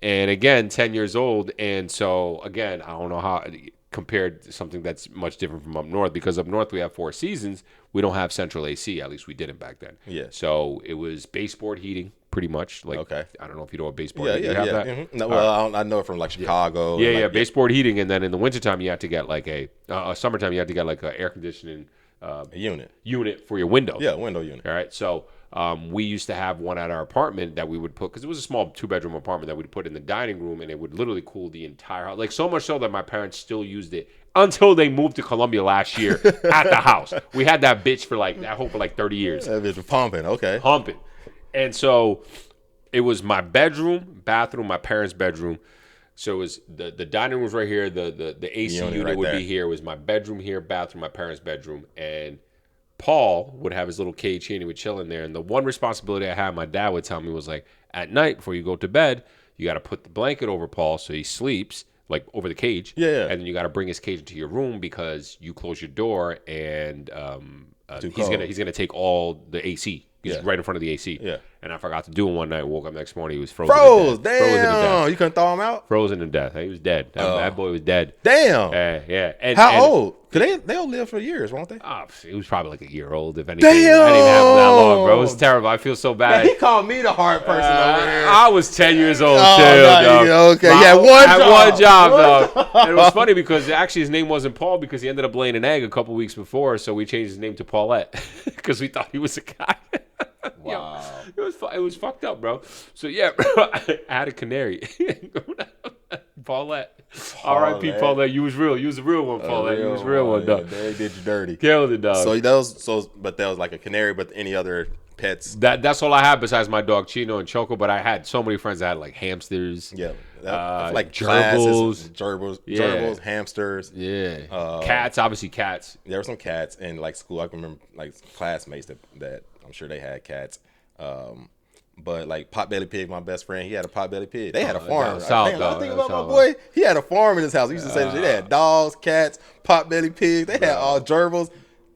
And again, 10 years old. And so, again, I don't know how compared to something that's much different from up north, because up north we have 4 seasons. We don't have central AC. At least we didn't back then. Yeah. So it was baseboard heating pretty much. Like, okay. I don't know if you know what baseboard heating is. Yeah. Mm-hmm. No, well, I know it from like Chicago. Yeah, baseboard heating. And then in the wintertime, you have to get like summertime, you have to get like an air conditioning a unit for your window. Yeah, window unit. All right. So we used to have one at our apartment that we would put, because it was a small 2-bedroom apartment that we'd put in the dining room, and it would literally cool the entire house. Like so much so that my parents still used it until they moved to Columbia last year at the house. We had that bitch for like 30 years. That bitch was pumping. Okay. Pumping. And so it was my bedroom, bathroom, my parents' bedroom. So it was the dining room was right here. The AC unit would be here. It was my bedroom here, bathroom, my parents' bedroom. And Paul would have his little cage here and he would chill in there. And the one responsibility I had, my dad would tell me, was like, at night before you go to bed, you got to put the blanket over Paul so he sleeps, like over the cage. Yeah. And then you got to bring his cage into your room, because you close your door and he's gonna take all the AC. He's right in front of the AC. Yeah. And I forgot to do it one night. Woke up next morning. He was frozen. Damn. Frozen to death. You couldn't thaw him out? Frozen to death. He was dead. That boy was dead. Damn. Yeah. How old? Because they'll live for years, won't they? He was probably like a year old, if anything. Damn. I didn't even have him that long, bro. It was terrible. I feel so bad. Yeah, he called me the hard person over here. I was 10 years old, too. Okay. Yeah, one job, though. And it was funny because actually his name wasn't Paul, because he ended up laying an egg a couple weeks before, so we changed his name to Paulette because we thought he was a guy. Wow. It was fucked up, bro. So yeah, bro, I had a canary. Paulette. R.I.P. Paulette. You was real. You was a real one, Paulette. You was a real one, dog. They did you dirty. Killed it, dog. But that was like a canary, but any other pets? That's all I had besides my dog Chino and Choco, but I had so many friends that had like hamsters. Yeah. Like gerbils. Gerbils, hamsters. Yeah. Cats, obviously cats. There were some cats in like school. I can remember like classmates that I'm sure they had cats. But like Potbelly Pig, my best friend, he had a Potbelly Pig. They had a farm. I think about my boy. He had a farm in his house. He used to say that they had dogs, cats, Potbelly Pigs. They had all gerbils.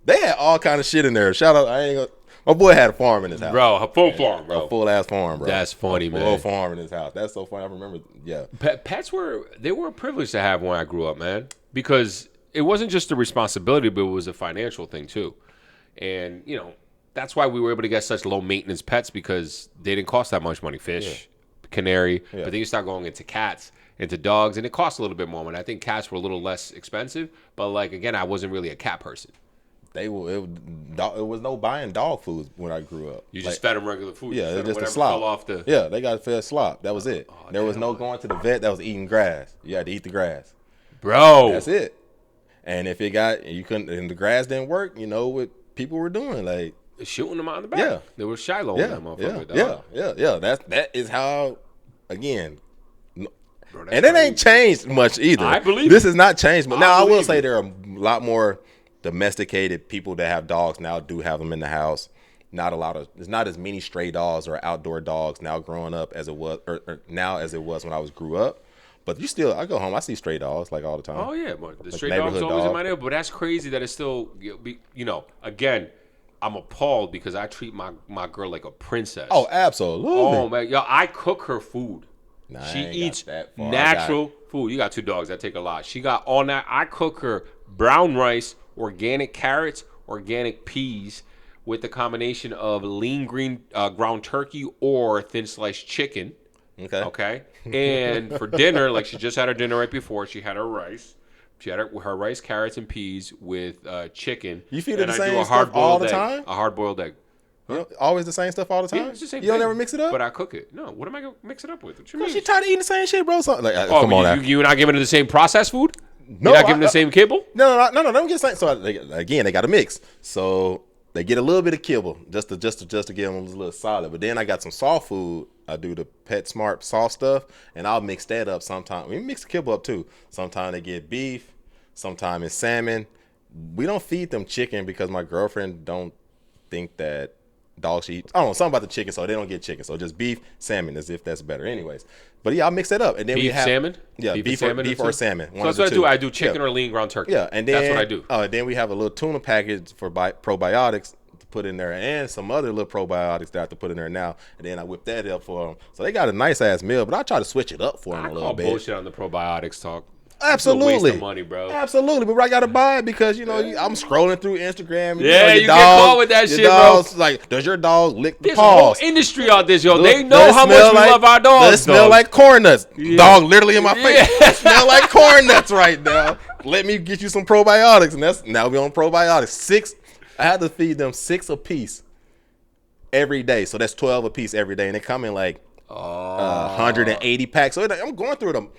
They had all kind of shit in there. Shout out. My boy had a farm in his house. Bro, a full farm, bro. A full ass farm, bro. That's funny, a man. Full farm in his house. That's so funny. I remember. Yeah. Pets were a privilege to have when I grew up, man, because it wasn't just a responsibility, but it was a financial thing too. And that's why we were able to get such low maintenance pets, because they didn't cost that much money. Fish, canary, but then you start going into cats, into dogs, and it costs a little bit more. And I think cats were a little less expensive, but like again, I wasn't really a cat person. It was no buying dog food when I grew up. You just fed them regular food. Yeah, it was just a slop. slop. Yeah, they got fed slop. That was it. There was no going to the vet. That was eating grass. You had to eat the grass, bro. That's it. And if you couldn't, and the grass didn't work, what people were doing, like shooting them out in the back. Yeah, they were Shiloh. That motherfucker. Yeah. That is how. Again. Bro, and it ain't changed much either. I believe this has not changed. But now I will say there are a lot more domesticated people that have dogs now do have them in the house. There's not as many stray dogs or outdoor dogs now growing up as it was, or now as it was when I grew up. But I go home, I see stray dogs like all the time. Oh yeah, but the stray dogs always in my neighborhood. But that's crazy that it's still, again, I'm appalled because I treat my girl like a princess. Oh, absolutely. Oh man, I cook her food. She eats natural food. You got 2 dogs that take a lot. She got all that. I cook her brown rice, organic carrots, organic peas, with the combination of lean green ground turkey or thin sliced chicken. Okay. And for dinner, like she just had her dinner right before, she had her rice. She had her rice, carrots, and peas with chicken. You feed her the same stuff all the time? A hard-boiled egg. Always the same stuff all the time? Yeah, it's the same You don't ever mix it up? But I cook it. No, what am I going to mix it up with? What you mean? She tired of eating the same shit, bro. Come on now. You're not giving her the same processed food? No, you're not giving her the same kibble? No, they don't get the same. So again, they got to mix. So they get a little bit of kibble just to give them a little solid. But then I got some soft food. I do the PetSmart soft stuff, and I'll mix that up sometimes. We mix the kibble up too. Sometimes they get beef. Sometimes it's salmon. We don't feed them chicken because my girlfriend don't think that dogs should eat. I don't know, something about the chicken, so they don't get chicken. So just beef, salmon, as if that's better. Anyways, but yeah, I'll mix that up, and then beef, we have salmon. Yeah, beef or salmon. So that's what I do. I do chicken or lean ground turkey. Yeah, and then that's what I do. Then we have a little tuna package for probiotics to put in there, and some other little probiotics that I have to put in there now. And then I whip that up for them. So they got a nice ass meal, but I try to switch it up for them a little bit. Bullshit on the probiotics talk. Absolutely, it's a waste of money, bro. Absolutely, but I gotta buy it because I'm scrolling through Instagram. And, you get caught with that shit, bro. Like, does your dog lick the There's paws? a whole industry out there, yo. They know how much we love our dogs. Does it smell like corn nuts? Yeah. Dog literally in my face. It smell like corn nuts right now. Let me get you some probiotics, and now we on probiotics. I had to feed them 6 a piece every day, so that's 12 a piece every day, and they come in like 180 packs. So I'm going through them.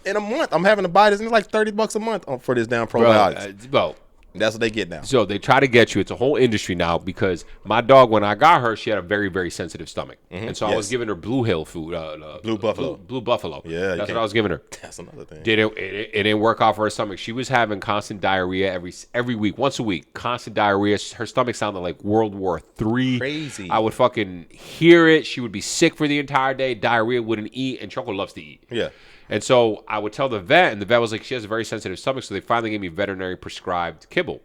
In a month, I'm having to buy this, and it's like $30 a month for this damn probiotics. Bro, that's what they get now. So they try to get you. It's a whole industry now because my dog, when I got her, she had a very, very sensitive stomach, and so I was giving her Blue Hill food, Blue Buffalo. Blue Buffalo. Yeah, that's what I was giving her. That's another thing. It didn't work out for her stomach. She was having constant diarrhea every week, once a week. Constant diarrhea. Her stomach sounded like World War III. Crazy. I would fucking hear it. She would be sick for the entire day. Diarrhea, wouldn't eat, and Choco loves to eat. Yeah. And so I would tell the vet, and the vet was like, she has a very sensitive stomach, so they finally gave me veterinary prescribed kibble.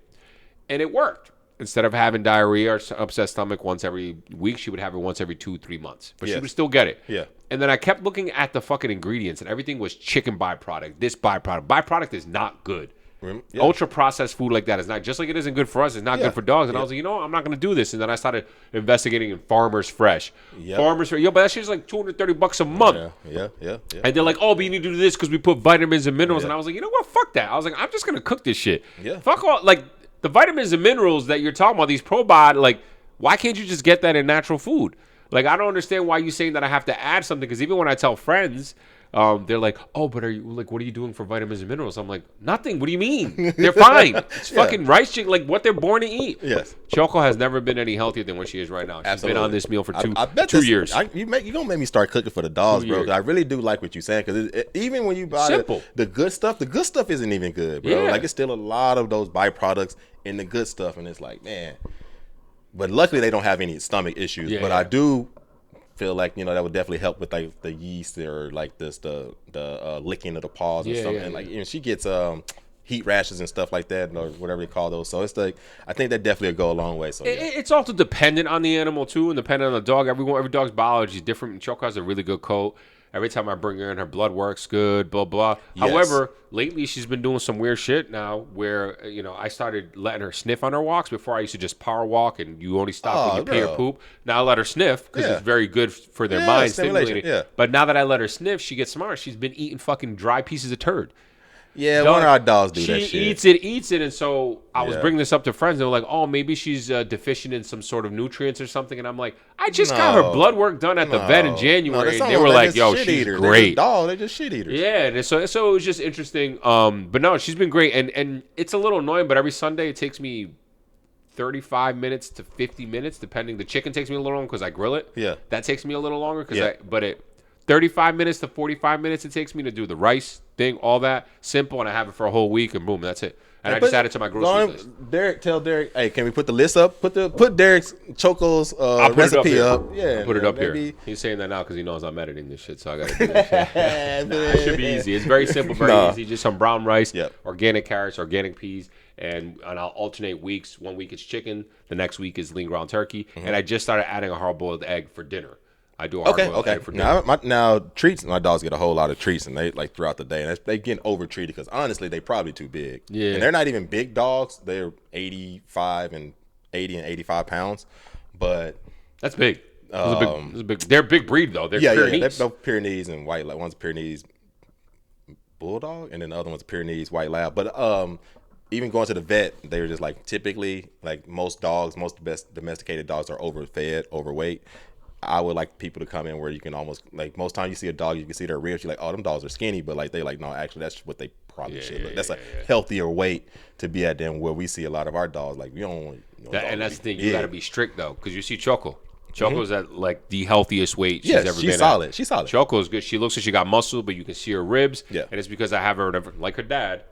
And it worked. Instead of having diarrhea or upset stomach once every week, she would have it once every 2-3 months. But she would still get it. Yeah. And then I kept looking at the fucking ingredients, and everything was chicken byproduct, this byproduct. Byproduct is not good. Yeah. Ultra processed food like that is not, just like it isn't good for us, it's not good for dogs. And I was like, I'm not going to do this. And then I started investigating in Farmers Fresh. Yep. Farmers Fresh, but that shit's like $230 a month. Yeah. And they're like, but you need to do this because we put vitamins and minerals. And I was like, you know what? Fuck that. I was like, I'm just going to cook this shit. Yeah. Fuck all, like, the vitamins and minerals that you're talking about, these probiotics, like, why can't you just get that in natural food? Like, I don't understand why you're saying that I have to add something, because even when I tell friends, they're like, but are you, like, what are you doing for vitamins and minerals? I'm like, nothing. What do you mean? They're fine. It's fucking rice chicken, like what they're born to eat. Yes. Choco has never been any healthier than what she is right now. She's been on this meal for two years. You're going to make me start cooking for the dogs, bro. I really do like what you're saying, because even when you buy the good stuff isn't even good, bro. Yeah. Like, it's still a lot of those byproducts in the good stuff, and it's like, man. But luckily, they don't have any stomach issues. But I do feel like, that would definitely help with like the yeast or like this the licking of the paws or something. Like, she gets heat rashes and stuff like that, or whatever you call those. So it's like, I think that definitely will go a long way. So yeah. It's also dependent on the animal too, and dependent on the dog. Every dog's biology is different. Choco has a really good coat. Every time I bring her in, her blood works good, blah, blah. Yes. However, lately she's been doing some weird shit now where, I started letting her sniff on her walks. Before I used to just power walk and you only stop when you pee or poop. Now I let her sniff because it's very good for their mind, stimulating. Yeah. But now that I let her sniff, she gets smart. She's been eating fucking dry pieces of turd. Yeah, one of our dogs do that shit. She eats it. And so I was bringing this up to friends. And they were like, oh, maybe she's deficient in some sort of nutrients or something. And I'm like, I just got her blood work done at the vet in January. And they were like, yo, she's great. They're just shit eaters. Yeah, and so it was just interesting. But no, she's been great. And it's a little annoying, but every Sunday it takes me 35 minutes to 50 minutes, depending. The chicken takes me a little longer because I grill it. Yeah. That takes me a little longer. 35 minutes to 45 minutes it takes me to do the rice thing, all that. Simple, and I have it for a whole week, and boom, that's it. And I just add it to my grocery list. Tell Derek, hey, can we put the list up? Put Derek's Choco's recipe up. Yeah, I'll put it up here. He's saying that now because he knows I'm editing this shit, so I got to do this shit. It should be easy. It's very simple, very easy. Just some brown rice, organic carrots, organic peas, and I'll alternate weeks. 1 week it's chicken, the next week is lean ground turkey, and I just started adding a hard-boiled egg for dinner. I do a hard-boiled egg for dinner. Now treats. My dogs get a whole lot of treats, and they like throughout the day, and they getting over treated because honestly, they probably too big. Yeah, and they're not even big dogs. They're 85 and 80 and 85 pounds, but that's big. They're a big breed though. They're Pyrenees. They're both Pyrenees and white. Like one's Pyrenees bulldog, and then the other one's Pyrenees white lab. But even going to the vet, they were just like typically like most dogs, most best domesticated dogs are overfed, overweight. I would like people to come in where you can almost like most times you see a dog, you can see their ribs. You're like, oh, them dogs are skinny, but like they like no, actually that's what they probably should look. That's a healthier weight to be at than where we see a lot of our dogs. Like we don't want. And that's the thing, you got to be strict though, because you see Choco. Choco's at like the healthiest weight she's ever been solid. At. She's solid. Choco's good. She looks like she got muscle, but you can see her ribs. Yeah. And it's because I have her like her dad,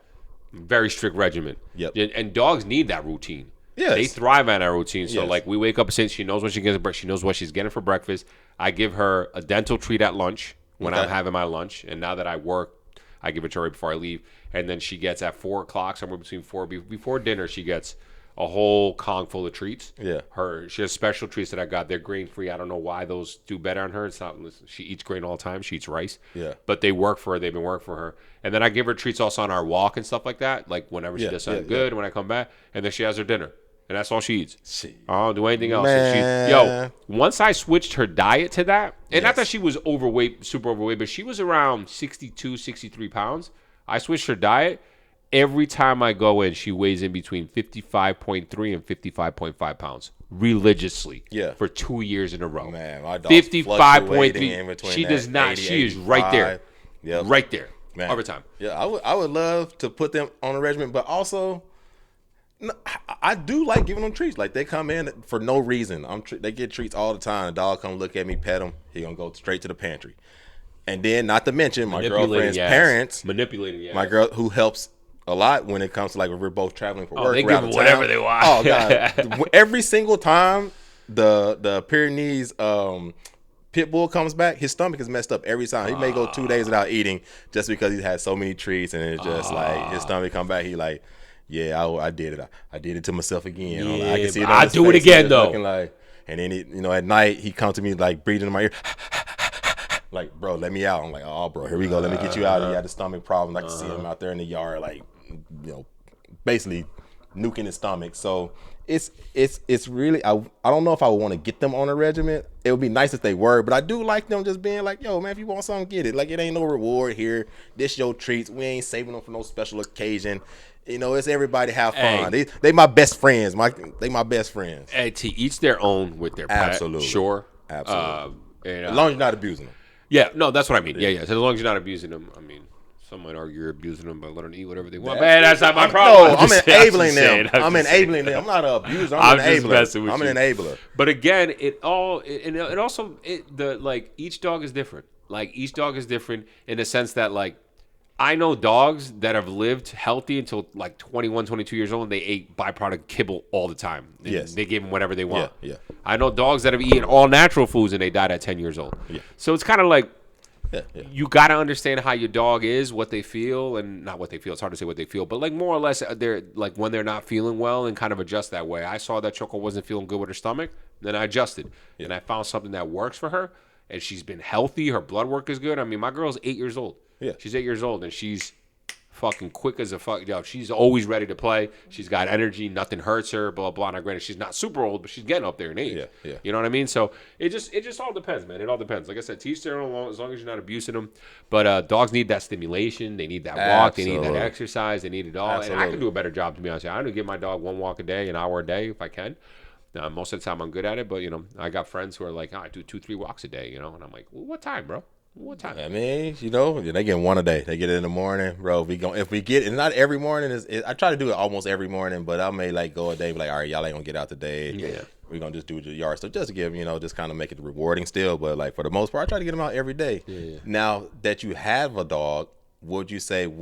very strict regimen. Yep. And dogs need that routine. Yes. They thrive on that routine. So like we wake up since she knows what she gets. She knows what she's getting for breakfast. I give her a dental treat at lunch when I'm having my lunch. And now that I work, I give it to her right before I leave. And then she gets at 4 o'clock, somewhere between 4 before dinner, she gets a whole Kong full of treats. Yeah. She has special treats that I got. They're grain free. I don't know why those do better on her. It's not. She eats grain all the time. She eats rice. Yeah. But they work for her. They've been working for her. And then I give her treats also on our walk and stuff like that. Like whenever she does something good, when I come back, and then she has her dinner. And that's all she eats. I don't do anything else. Once I switched her diet to that, and not that she was overweight, super overweight, but she was around 62, 63 pounds. I switched her diet. Every time I go in, she weighs in between 55.3 and 55.5 pounds religiously for 2 years in a row. Man, my dog's 55.3. She does not. 80, she is right there. Yep. Right there. Man. Every time. Yeah, I would love to put them on a regimen, but also I do like giving them treats. Like they come in for no reason. They get treats all the time. The dog come look at me, pet him. He gonna go straight to the pantry. And then, not to mention, my girlfriend's parents, my girl who helps a lot when it comes to like when we're both traveling for work. They give them whatever they want. Oh god! Every single time the Pyrenees pit bull comes back, his stomach is messed up every time. He may go 2 days without eating just because he's had so many treats, and it's just like his stomach come back. He like. Yeah, I did it. I did it to myself again. Yeah, I can see it. I do it again though. Like, and then at night he comes to me like breathing in my ear, like, bro, let me out. I'm like, oh, bro, here we go. Let me get you out. He had a stomach problem. I can see him out there in the yard, like, basically nuking his stomach. So it's really. I don't know if I would want to get them on a regimen. It would be nice if they were, but I do like them just being like, yo, man, if you want something, get it. Like, it ain't no reward here. This your treats. We ain't saving them for no special occasion. It's everybody have fun. Hey, they my best friends. They my best friends. Hey, to each their own with their pet. Absolutely. Sure. Absolutely. As long as you're not abusing them. Yeah, no, that's what I mean. Yeah. So as long as you're not abusing them, I mean, some might argue you're abusing them, but let them eat whatever they want. Man, that's not my problem. No, I'm enabling them. I'm enabling them. I'm not an abuser. I'm an enabler. I'm an enabler. But again, each dog is different. Like each dog is different in the sense that like I know dogs that have lived healthy until like 21, 22 years old, and they ate byproduct kibble all the time. Yes. They gave them whatever they want. Yeah. I know dogs that have eaten all natural foods, and they died at 10 years old. Yeah. So it's kind of like, You got to understand how your dog is, what they feel, and not what they feel. It's hard to say what they feel, but like more or less, they're like when they're not feeling well and kind of adjust that way. I saw that Choco wasn't feeling good with her stomach, then I adjusted, and I found something that works for her, and she's been healthy. Her blood work is good. I mean, my girl's 8 years old. Yeah. She's 8 years old, and she's fucking quick as a fuck. Yo, she's always ready to play. She's got energy. Nothing hurts her. Blah blah. Now, granted, she's not super old, but she's getting up there in age. Yeah. You know what I mean? So it just all depends, man. It all depends. Like I said, teach their own as long as you're not abusing them. But dogs need that stimulation. They need that walk. They need that exercise. They need it all. Absolutely. And I can do a better job, to be honest. I do give my dog one walk a day, an hour a day, if I can. Most of the time, I'm good at it. But I got friends who are like, I do 2-3 walks a day. And I'm like, well, what time, bro? What time? I mean, they get one a day. They get it in the morning, bro. If we get it, not every morning. I try to do it almost every morning, but I may like go a day, be like, all right, y'all ain't gonna get out today. Yeah. We're gonna just do the yard stuff, just to give just kind of make it rewarding still. But like for the most part, I try to get them out every day. Yeah. Now that you have a dog, would you say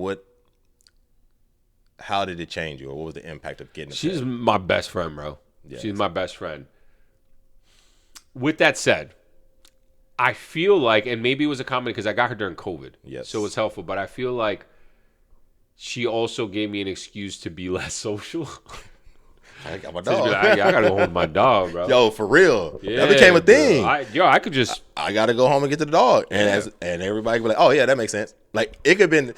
how did it change you, or what was the impact of getting? She's my best friend, bro. Yeah. She's my best friend. With that said, I feel like, and maybe it was a comment because I got her during COVID. Yes. So it was helpful, but I feel like she also gave me an excuse to be less social. I got my dog. I gotta go home with my dog, bro. Yo, for real. Yeah, that became a thing. I could just. I gotta go home and get to the dog, and everybody be like, "Oh yeah, that makes sense." Like it could have been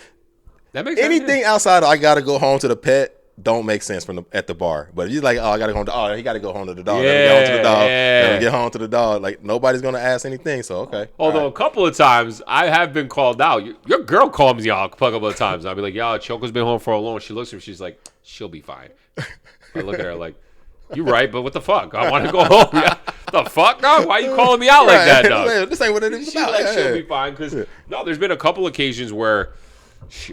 That makes anything sense. outside of I gotta go home to the pet. Don't make sense at the bar, but he's like, oh, I gotta go home. He gotta go home to the dog. Let me get home to the dog. Let me get home to the dog. Like nobody's gonna ask anything. So okay. Although a couple of times I have been called out. Your girl called me out a couple of times. I'll be like, "Yo, Choco's been home for a long." She looks at me. She's like, "She'll be fine." I look at her like, "You're right, but what the fuck? I want to go home." Yeah. The fuck, dog? Why are you calling me out like that, dog? This ain't what it is She's about. like, she'll be fine because no, there's been a couple occasions where.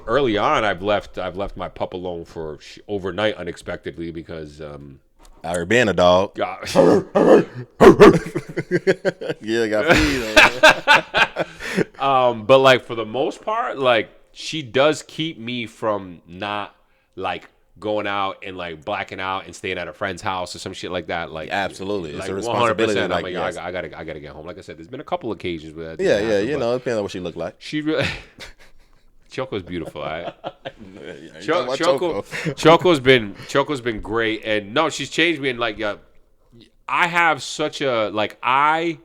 Early on, I've left my pup alone for overnight unexpectedly because out here being a dog. God. Yeah, got feed. But like for the most part, like she does keep me from not like going out and like blacking out and staying at a friend's house or some shit like that. Like absolutely, like it's a responsibility. 100%. Like, I'm yes. I gotta get home. Like I said, there's been a couple occasions where that yeah, happen, it depends on what she look like. She really. Choco's beautiful, right? Choco. Choco's been great, and no, she's changed me. And like, I have such a like I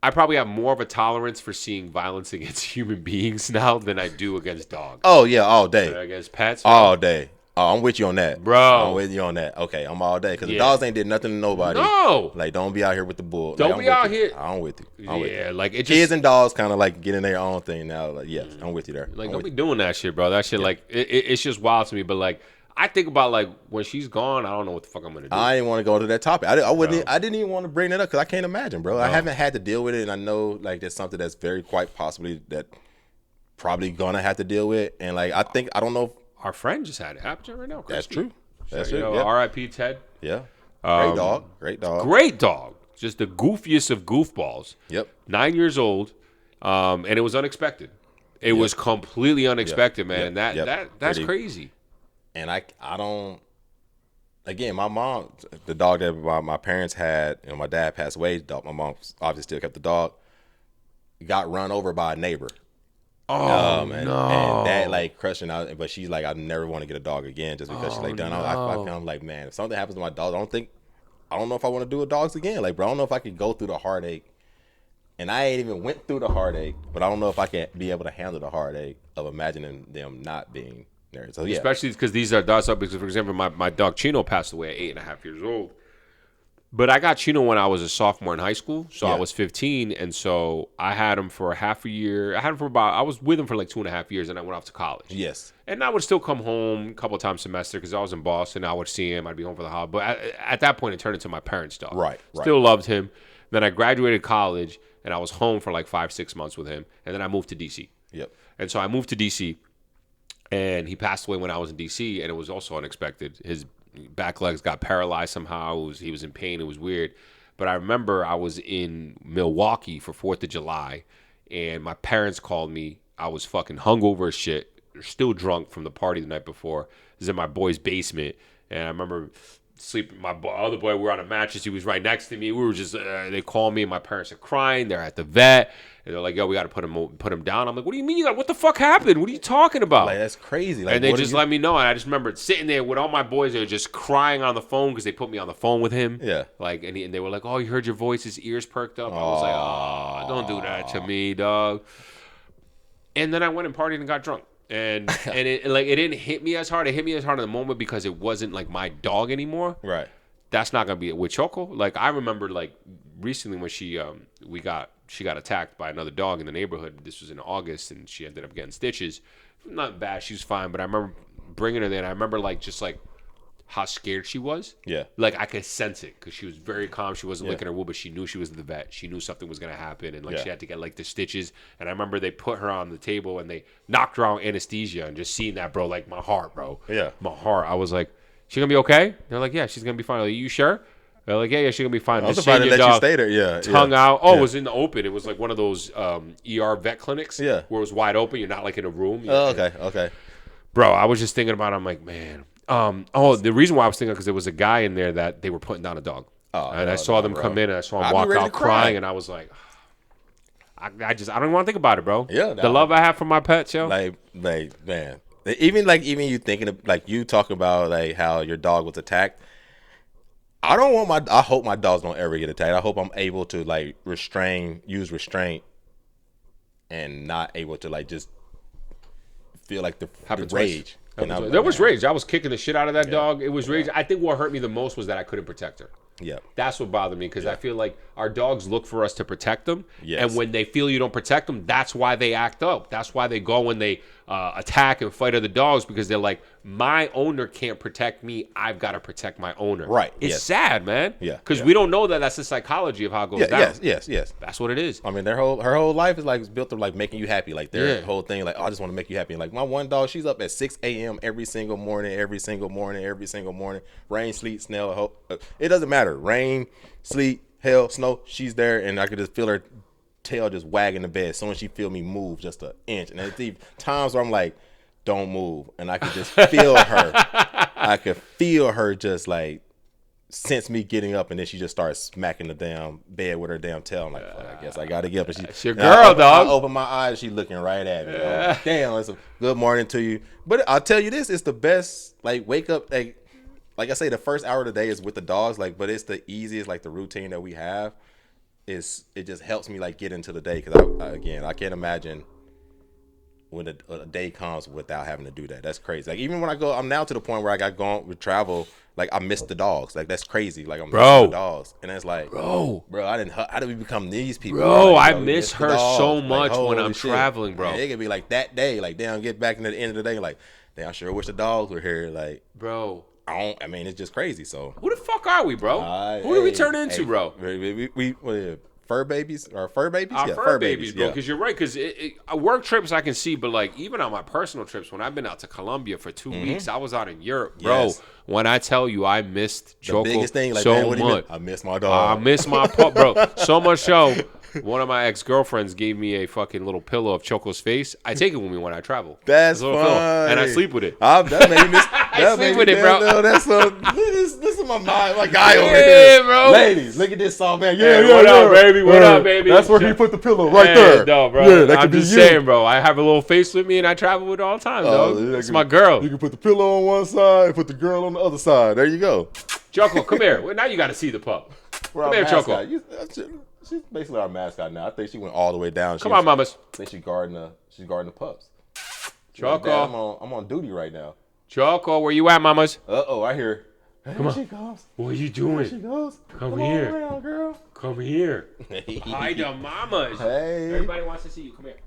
probably have more of a tolerance for seeing violence against human beings now than I do against dogs. Oh yeah, all day. Against pets, all day. Oh, I'm with you on that, bro. I'm with you on that. Okay, I'm all day because the dogs ain't did nothing to nobody. No, like don't be out here with the bull. Don't like, be out here. I'm with you. I'm with you. Like it just, kids and dogs kind of like getting their own thing now. Like yes, I'm with you there. Like don't be doing that shit, bro. That shit like it's just wild to me. But like I think about like when she's gone, I don't know what the fuck I'm gonna do. I didn't want to go to that topic. I wouldn't. I didn't even want to bring that up because I can't imagine, bro. I haven't had to deal with it, and I know like there's something that's very quite possibly that probably gonna have to deal with. And like I don't know. Our friend just had it happen to her right now. That's true. That's true. true. Yeah. R.I.P. Ted. Yeah. Great dog. Great dog. Just the goofiest of goofballs. Yep. 9 years old, and it was unexpected. It was completely unexpected, man. And that's crazy. And I don't. Again, my mom, the dog that my parents had, my dad passed away. My mom obviously still kept the dog. Got run over by a neighbor. Oh, no. And that like crushing out, but she's like, I never want to get a dog again just because she's like done. I'm like, man, if something happens to my dog, I don't know if I want to do with dogs again. Like, bro, I don't know if I could go through the heartache. And I ain't even went through the heartache, but I don't know if I can be able to handle the heartache of imagining them not being there. So yeah, especially because these are dogs. Because for example, my dog Chino passed away at 8.5 years old. But I got Chino when I was a sophomore in high school, so I was 15, and so I had him for half a year. I was with him for like 2.5 years, and I went off to college. Yes. And I would still come home a couple of times a semester because I was in Boston. I would see him. I'd be home for the holiday. But at that point, it turned into my parents' dog. Right. Still loved him. Then I graduated college, and I was home for like 5-6 months with him, and then I moved to D.C. Yep. And so I moved to D.C., and he passed away when I was in D.C., and it was also unexpected. His back legs got paralyzed somehow. He was in pain. It was weird. But I remember I was in Milwaukee for 4th of July, and my parents called me. I was fucking hungover as shit, still drunk from the party the night before. This is in my boy's basement, and I remember sleeping. My other boy, we were on a mattress. He was right next to me. We were just. They called me, and my parents are crying. They're at the vet. And they're like, "Yo, we got to put him down." I'm like, "What do you mean? What the fuck happened? What are you talking about?" Like, that's crazy. Like, and they just let me know. And I just remember sitting there with all my boys. They were just crying on the phone because they put me on the phone with him. Yeah. Like, and they were like, "Oh, you heard your voice. His ears perked up." I was like, "Oh, don't do that to me, dog." And then I went and partied and got drunk. And it didn't hit me as hard. It hit me as hard in the moment because it wasn't like my dog anymore. Right. That's not gonna be it with Choco. Like, I remember like recently when she got attacked by another dog in the neighborhood. This was in August, and she ended up getting stitches. Not bad. She was fine, but I remember bringing her there, and I remember like just like how scared she was. Yeah. Like, I could sense it because she was very calm. She wasn't licking her wound, but she knew she was at the vet. She knew something was going to happen, and like she had to get like the stitches. And I remember they put her on the table and they knocked her out anesthesia, and just seeing that, bro, like my heart, bro. Yeah. My heart. I was like, she going to be okay? They're like, yeah, she's going to be fine. Like, you sure? They're like, yeah, she's going to be fine. I'm surprised they let you stay there. Yeah. Tongue out. Oh, it was in the open. It was like one of those ER vet clinics where it was wide open. You're not like in a room. Oh, okay. Bro, I was just thinking about it. I'm like, man. The reason why I was thinking, because there was a guy in there that they were putting down a dog. I saw them come in, and I saw him walk out crying, and I was like, I don't even want to think about it, bro. Yeah. The love I have for my pets, yo. Like, man. Even you thinking of, like, you talking about like how your dog was attacked. I hope my dogs don't ever get attacked. I hope I'm able to like use restraint and not able to like just feel like the rage. There was rage. I was kicking the shit out of that dog. It was rage. I think what hurt me the most was that I couldn't protect her. Yeah. That's what bothered me, because I feel like our dogs look for us to protect them. Yes. And when they feel you don't protect them, that's why they act up. That's why they go and they attack and fight other dogs, because they're like, my owner can't protect me. I've got to protect my owner. Right. It's sad, man. Yeah. Because we don't know that that's the psychology of how it goes down. Yes. That's what it is. I mean, her whole life is like built of like making you happy. Like their whole thing, like, oh, I just want to make you happy. Like my one dog, she's up at 6 a.m. every single morning. Rain, sleet, snow. It doesn't matter. Rain, sleet, hail, snow. She's there, and I could just feel her tail just wagging the bed as soon as she feel me move just an inch. And there's times where I'm like, don't move, and I could just feel her. I could feel her just like sense me getting up, and then she just starts smacking the damn bed with her damn tail. I'm like, fuck, I guess I gotta get up. And it's your girl, dog. I open my eyes, she looking right at me. Like, damn, it's a good morning to you. But I'll tell you this, it's the best. Like, wake up, like I say, the first hour of the day is with the dogs. Like, but it's the easiest, like the routine that we have. It just helps me like get into the day, because I can't imagine when a day comes without having to do that. That's crazy. Like, even when I'm now to the point where I got gone with travel, like I miss the dogs. Like, that's crazy. Like, I'm missing the dogs, and it's like, bro, how did we become these people? Bro, like, I miss her so much when I'm traveling, bro. Man, it could be like that day, like, damn, get back into the end of the day, like, damn, I sure wish the dogs were here, like, bro. I mean, it's just crazy. So who the fuck are we, bro? Who did we turn into, bro? We fur babies or fur babies? Yeah, fur babies, bro. Because you're right. Because work trips I can see, but like even on my personal trips, when I've been out to Colombia for 2 weeks, I was out in Europe, bro. Yes. When I tell you, I missed Choco biggest thing, like, so man, what do you much. I miss my dog. I miss my pup, bro. So much so. One of my ex-girlfriends gave me a fucking little pillow of Choco's face. I take it with me when I travel. That's fun. And I sleep with it. That made me miss. I sleep with it, bro. That's this is my guy over Yeah, here. bro. Ladies, look at this song, man. What up, baby? What up, baby? That's where he put the pillow right there. No, bro. Yeah, that I'm could be just you. saying, bro. I have a little face with me, and I travel with it all the time, dog. It's my girl. You can put the pillow on one side and put the girl on the other side. There you go. Choco, come here. Well, now you got to see the pup. Come here, Choco. She's basically our mascot now. I think she went all the way down. Come on, mamas. I think she's guarding the pups. Choco. Like, I'm on duty right now. Choco, where you at, mamas? I hear. Hey, Come on. She goes. What are you doing? She goes. Come here. On around, girl. Come here. Hi, the mamas. Hey. Everybody wants to see you. Come here.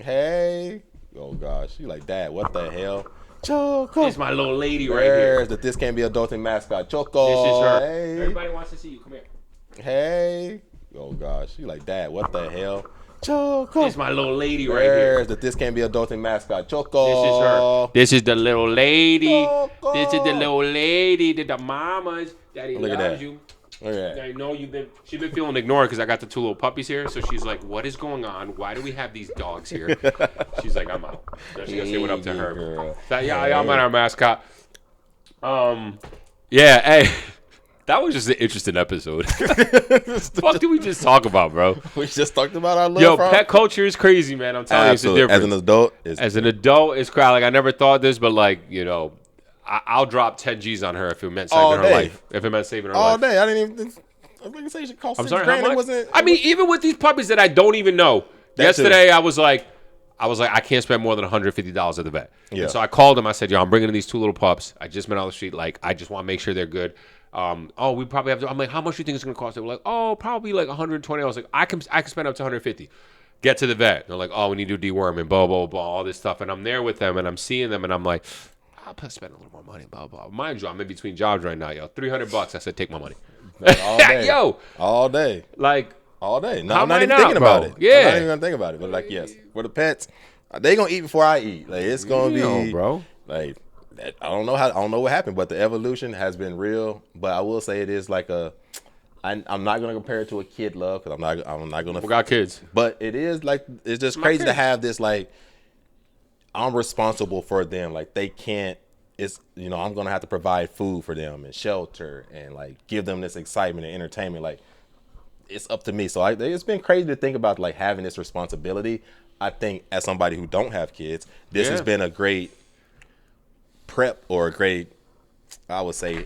Hey. Oh, gosh. She like, Dad, what the hell? Choco. It's my little lady right here. This can't be adulting mascot. Choco. This is her. Hey. Everybody wants to see you. Come here. Hey. Oh, gosh. She like, Dad, what the hell? Choco. It's my little lady right here. This can't be adulting mascot. Choco. This is her. This is the little lady. Choco. This is the little lady. The mamas. Daddy Look at loves that. you. Look at that. I know she's been feeling ignored because I got the 2 little puppies here. So she's like, what is going on? Why do we have these dogs here? She's like, I'm out. So she's going to say what up to her. Girl. So, yeah, I'm not our mascot. Yeah, hey. That was just an interesting episode. Fuck did we just talk about, bro? We just talked about our love. Yo, pet culture is crazy, man. I'm telling you, it's a difference. As an adult, it's crazy. Like I never thought this, but like I'll drop 10 G's on her if it meant saving her life. If it meant saving her life all day. I didn't even. I was gonna say she cost $6 grand. It wasn't. I mean, even with these puppies that I don't even know. Yesterday, I was like, I can't spend more than $150 at the vet. Yeah. And so I called him. I said, yo, I'm bringing in these 2 little pups. I just met on the street. Like, I just want to make sure they're good. We probably have to. I'm like, how much do you think it's going to cost? They were like, probably like 120. I was like, I can spend up to 150. Get to the vet. They're like, we need to do deworm and blah, blah, blah, all this stuff. And I'm there with them and I'm seeing them and I'm like, I'll spend a little more money, blah, blah. Mind you, I'm in between jobs right now, yo. $300. I said, take my money. All day. Yo. All day. Like. All day. No, I'm not even thinking about it. Yeah. I'm not even going to think about it. But like, yes, for the pets, they going to eat before I eat. Like, it's going to be. Bro. Like. I don't know what happened, but the evolution has been real. But I will say it is like I'm not gonna compare it to a kid love because I'm not gonna. We got kids, but it is like it's just crazy to have this like I'm responsible for them. Like they can't. It's I'm gonna have to provide food for them and shelter and like give them this excitement and entertainment. Like it's up to me. So it's been crazy to think about like having this responsibility. I think as somebody who don't have kids, this has been a great prep or a great, I would say,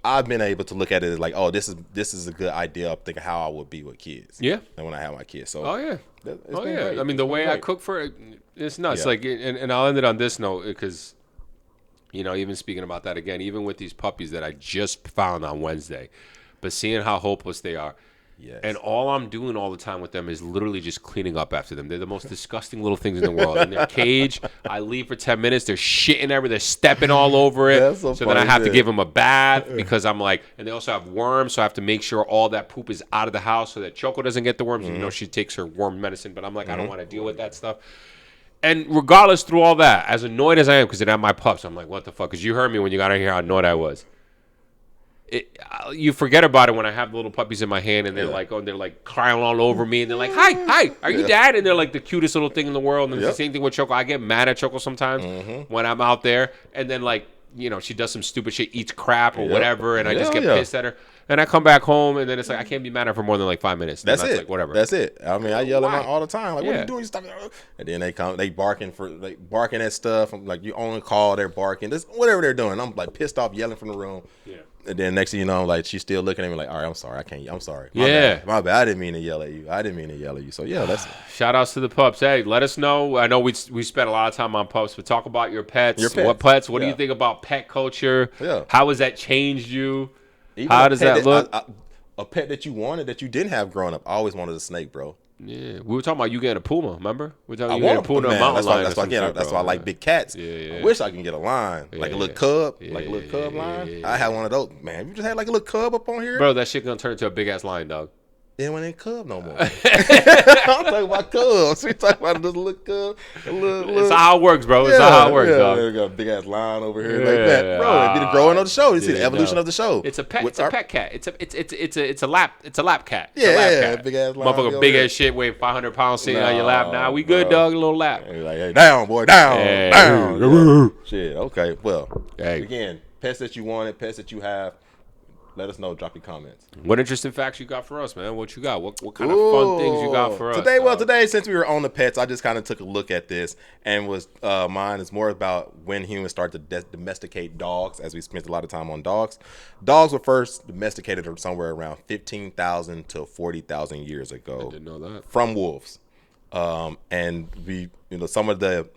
I've been able to look at it as like, this is a good idea of thinking how I would be with kids. Yeah. And when I have my kids. So great. I mean, the way I cook for it, it's nuts. Yeah. Like, and I'll end it on this note because, even speaking about that again, even with these puppies that I just found on Wednesday, but seeing how hopeless they are. Yes. And all I'm doing all the time with them is literally just cleaning up after them. They're the most disgusting little things in the world. In their cage, I leave for 10 minutes. They're shitting everywhere. They're stepping all over it. So then I have to give them a bath because I'm like, and they also have worms. So I have to make sure all that poop is out of the house so that Choco doesn't get the worms. Mm-hmm. Even though she takes her worm medicine. But I'm like, I don't want to deal with that stuff. And regardless through all that, as annoyed as I am, because they have my pups, I'm like, what the fuck? Because you heard me when you got in here how annoyed I was. You forget about it when I have the little puppies in my hand and they're like crying all over me and they're like, hi, are you dad? And they're like the cutest little thing in the world. And it's the same thing with Choco. I get mad at Choco sometimes when I'm out there and then like, she does some stupid shit, eats crap or whatever, and I just get pissed at her. And I come back home and then it's like I can't be mad at her for more than like 5 minutes. That's it. Like, whatever. That's it. I mean, I yell at them all the time. Like, what are you doing? Stop. And then they come, they barking at stuff. I'm like, you on call, they're barking. This whatever they're doing. I'm like pissed off, yelling from the room. Yeah. And then next thing you know, like she's still looking at me like, all right, I'm sorry, I'm sorry. My bad. I didn't mean to yell at you. So yeah, that's shout outs to the pups. Hey, let us know. I know we spent a lot of time on pups, but talk about your pets. What pets? What do you think about pet culture? Yeah. How has that changed you? Even how does that look? A pet that you wanted that you didn't have growing up. I always wanted a snake, bro. Yeah, we were talking about you getting a puma. Remember? We were talking about you getting a puma, a mountain lion. That's why I like big cats. I wish I can get a lion, like a little cub, lion. I had one of those. Man, you just had like a little cub up on here, bro. That shit gonna turn into a big ass lion, dog. Then when ain't cub no more. I'm talking about cubs. We talking about this little cub. It's how it works, bro. It's how it works, dog. We got a big ass lion over here like that, bro. It'd be the growing of the show. You see the evolution of the show. It's a pet. It's a pet cat. It's a lap cat. Yeah, big ass lion. Motherfucker, big ass shit, weighing 500 pounds, sitting on your lap. Nah, we good, dog. A little lap. Like, hey, down, boy, down. Shit. Okay. Well, again, pets that you wanted, pets that you have. Let us know. Drop your comments. What interesting facts you got for us, man? What you got? What kind of fun things you got for us? Today, since we were on the pets, I just kind of took a look at this and was mine is more about when humans started to domesticate dogs, as we spent a lot of time on dogs. Dogs were first domesticated somewhere around 15,000 to 40,000 years ago. I didn't know that. From wolves. And we, some of the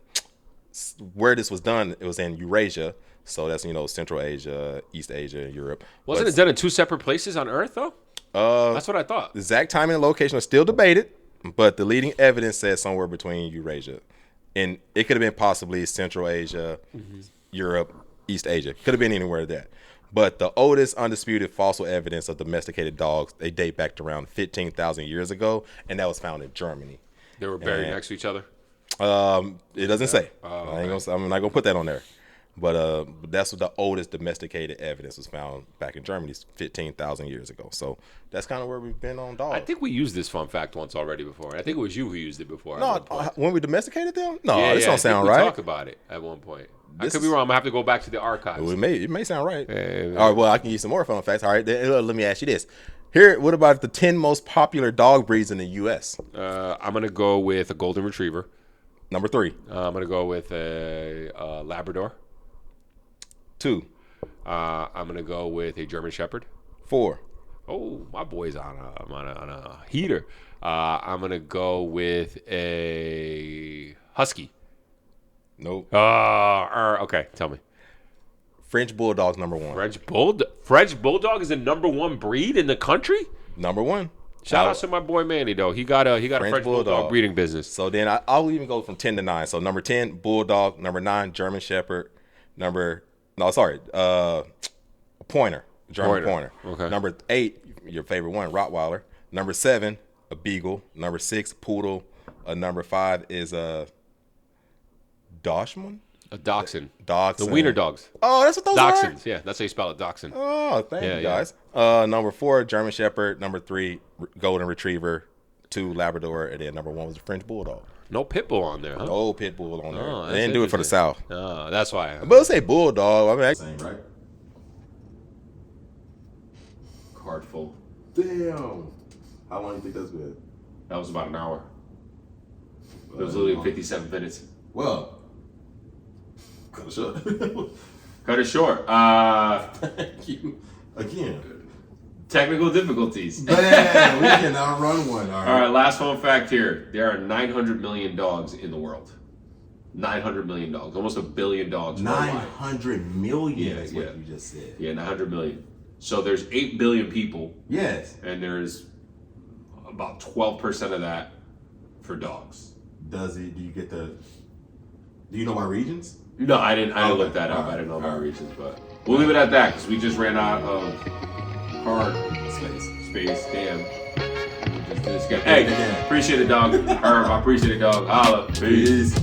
where this was done, it was in Eurasia. So that's, Central Asia, East Asia, Europe. Wasn't it done in 2 separate places on Earth, though? That's what I thought. The exact timing and location are still debated, but the leading evidence says somewhere between Eurasia. And it could have been possibly Central Asia, Europe, East Asia. Could have been anywhere there. But the oldest undisputed fossil evidence of domesticated dogs, they date back to around 15,000 years ago, and that was found in Germany. They were buried next to each other? It doesn't say. I'm not going to put that on there. But that's what the oldest domesticated evidence was found back in Germany 15,000 years ago. So that's kind of where we've been on dogs. I think we used this fun fact once already before. I think it was you who used it before. No, when we domesticated them? No, this don't sound right. We talked about it at one point. I could be wrong. I'm gonna have to go back to the archives. Well, it may sound right. All right. Well, I can use some more fun facts. All right. Then, let me ask you this. Here, what about the 10 most popular dog breeds in the U.S.? I'm gonna go with a golden retriever. Number 3. I'm gonna go with a Labrador. 2. I'm gonna go with a German Shepherd. 4. Oh, my boy's on a heater. I'm gonna go with a Husky. Nope. Okay, tell me. French Bulldog's number 1. French Bulldog is the number 1 breed in the country. Number 1. Shout out to my boy Manny though. He got a French Bulldog breeding business. So then I'll even go from 10 to 9. So number 10, Bulldog. Number 9, German Shepherd. Pointer. German Pointer. Okay. Number 8, your favorite one, Rottweiler. Number 7, a Beagle. Number 6, Poodle. Number 5 is a Dachshund. A Dachshund. Dachshund. The Wiener dogs. Oh, that's what those are? Dachshunds. Yeah, that's how you spell it. Dachshund. Oh, thank you, guys. Number 4, German Shepherd. Number 3, Golden Retriever. 2, Labrador. And then number 1 was a French Bulldog. No pit bull on there, huh? No pit bull on there. Oh, They didn't do it for the South. Oh, that's why. But let's say Bulldog. I mean, same, right? Card full. Damn. How long do you think that's been? That was about an hour. It was literally 57 minutes. Well, cut it short. Cut it short. Thank you. Again. Technical difficulties. Man, we can outrun one. All right, last fun fact here. There are 900 million dogs in the world. 900 million dogs. Almost 1 billion dogs worldwide. 900 million is what you just said. Yeah, 900 million. So there's 8 billion people. Yes. And there's about 12% of that for dogs. Do you know my regions? No, I didn't look that up. I didn't know my regions, but we'll leave it at that because we just ran out of card space. Damn. Hey, appreciate it, dog. Herb, I appreciate it, dog. Holla. Peace.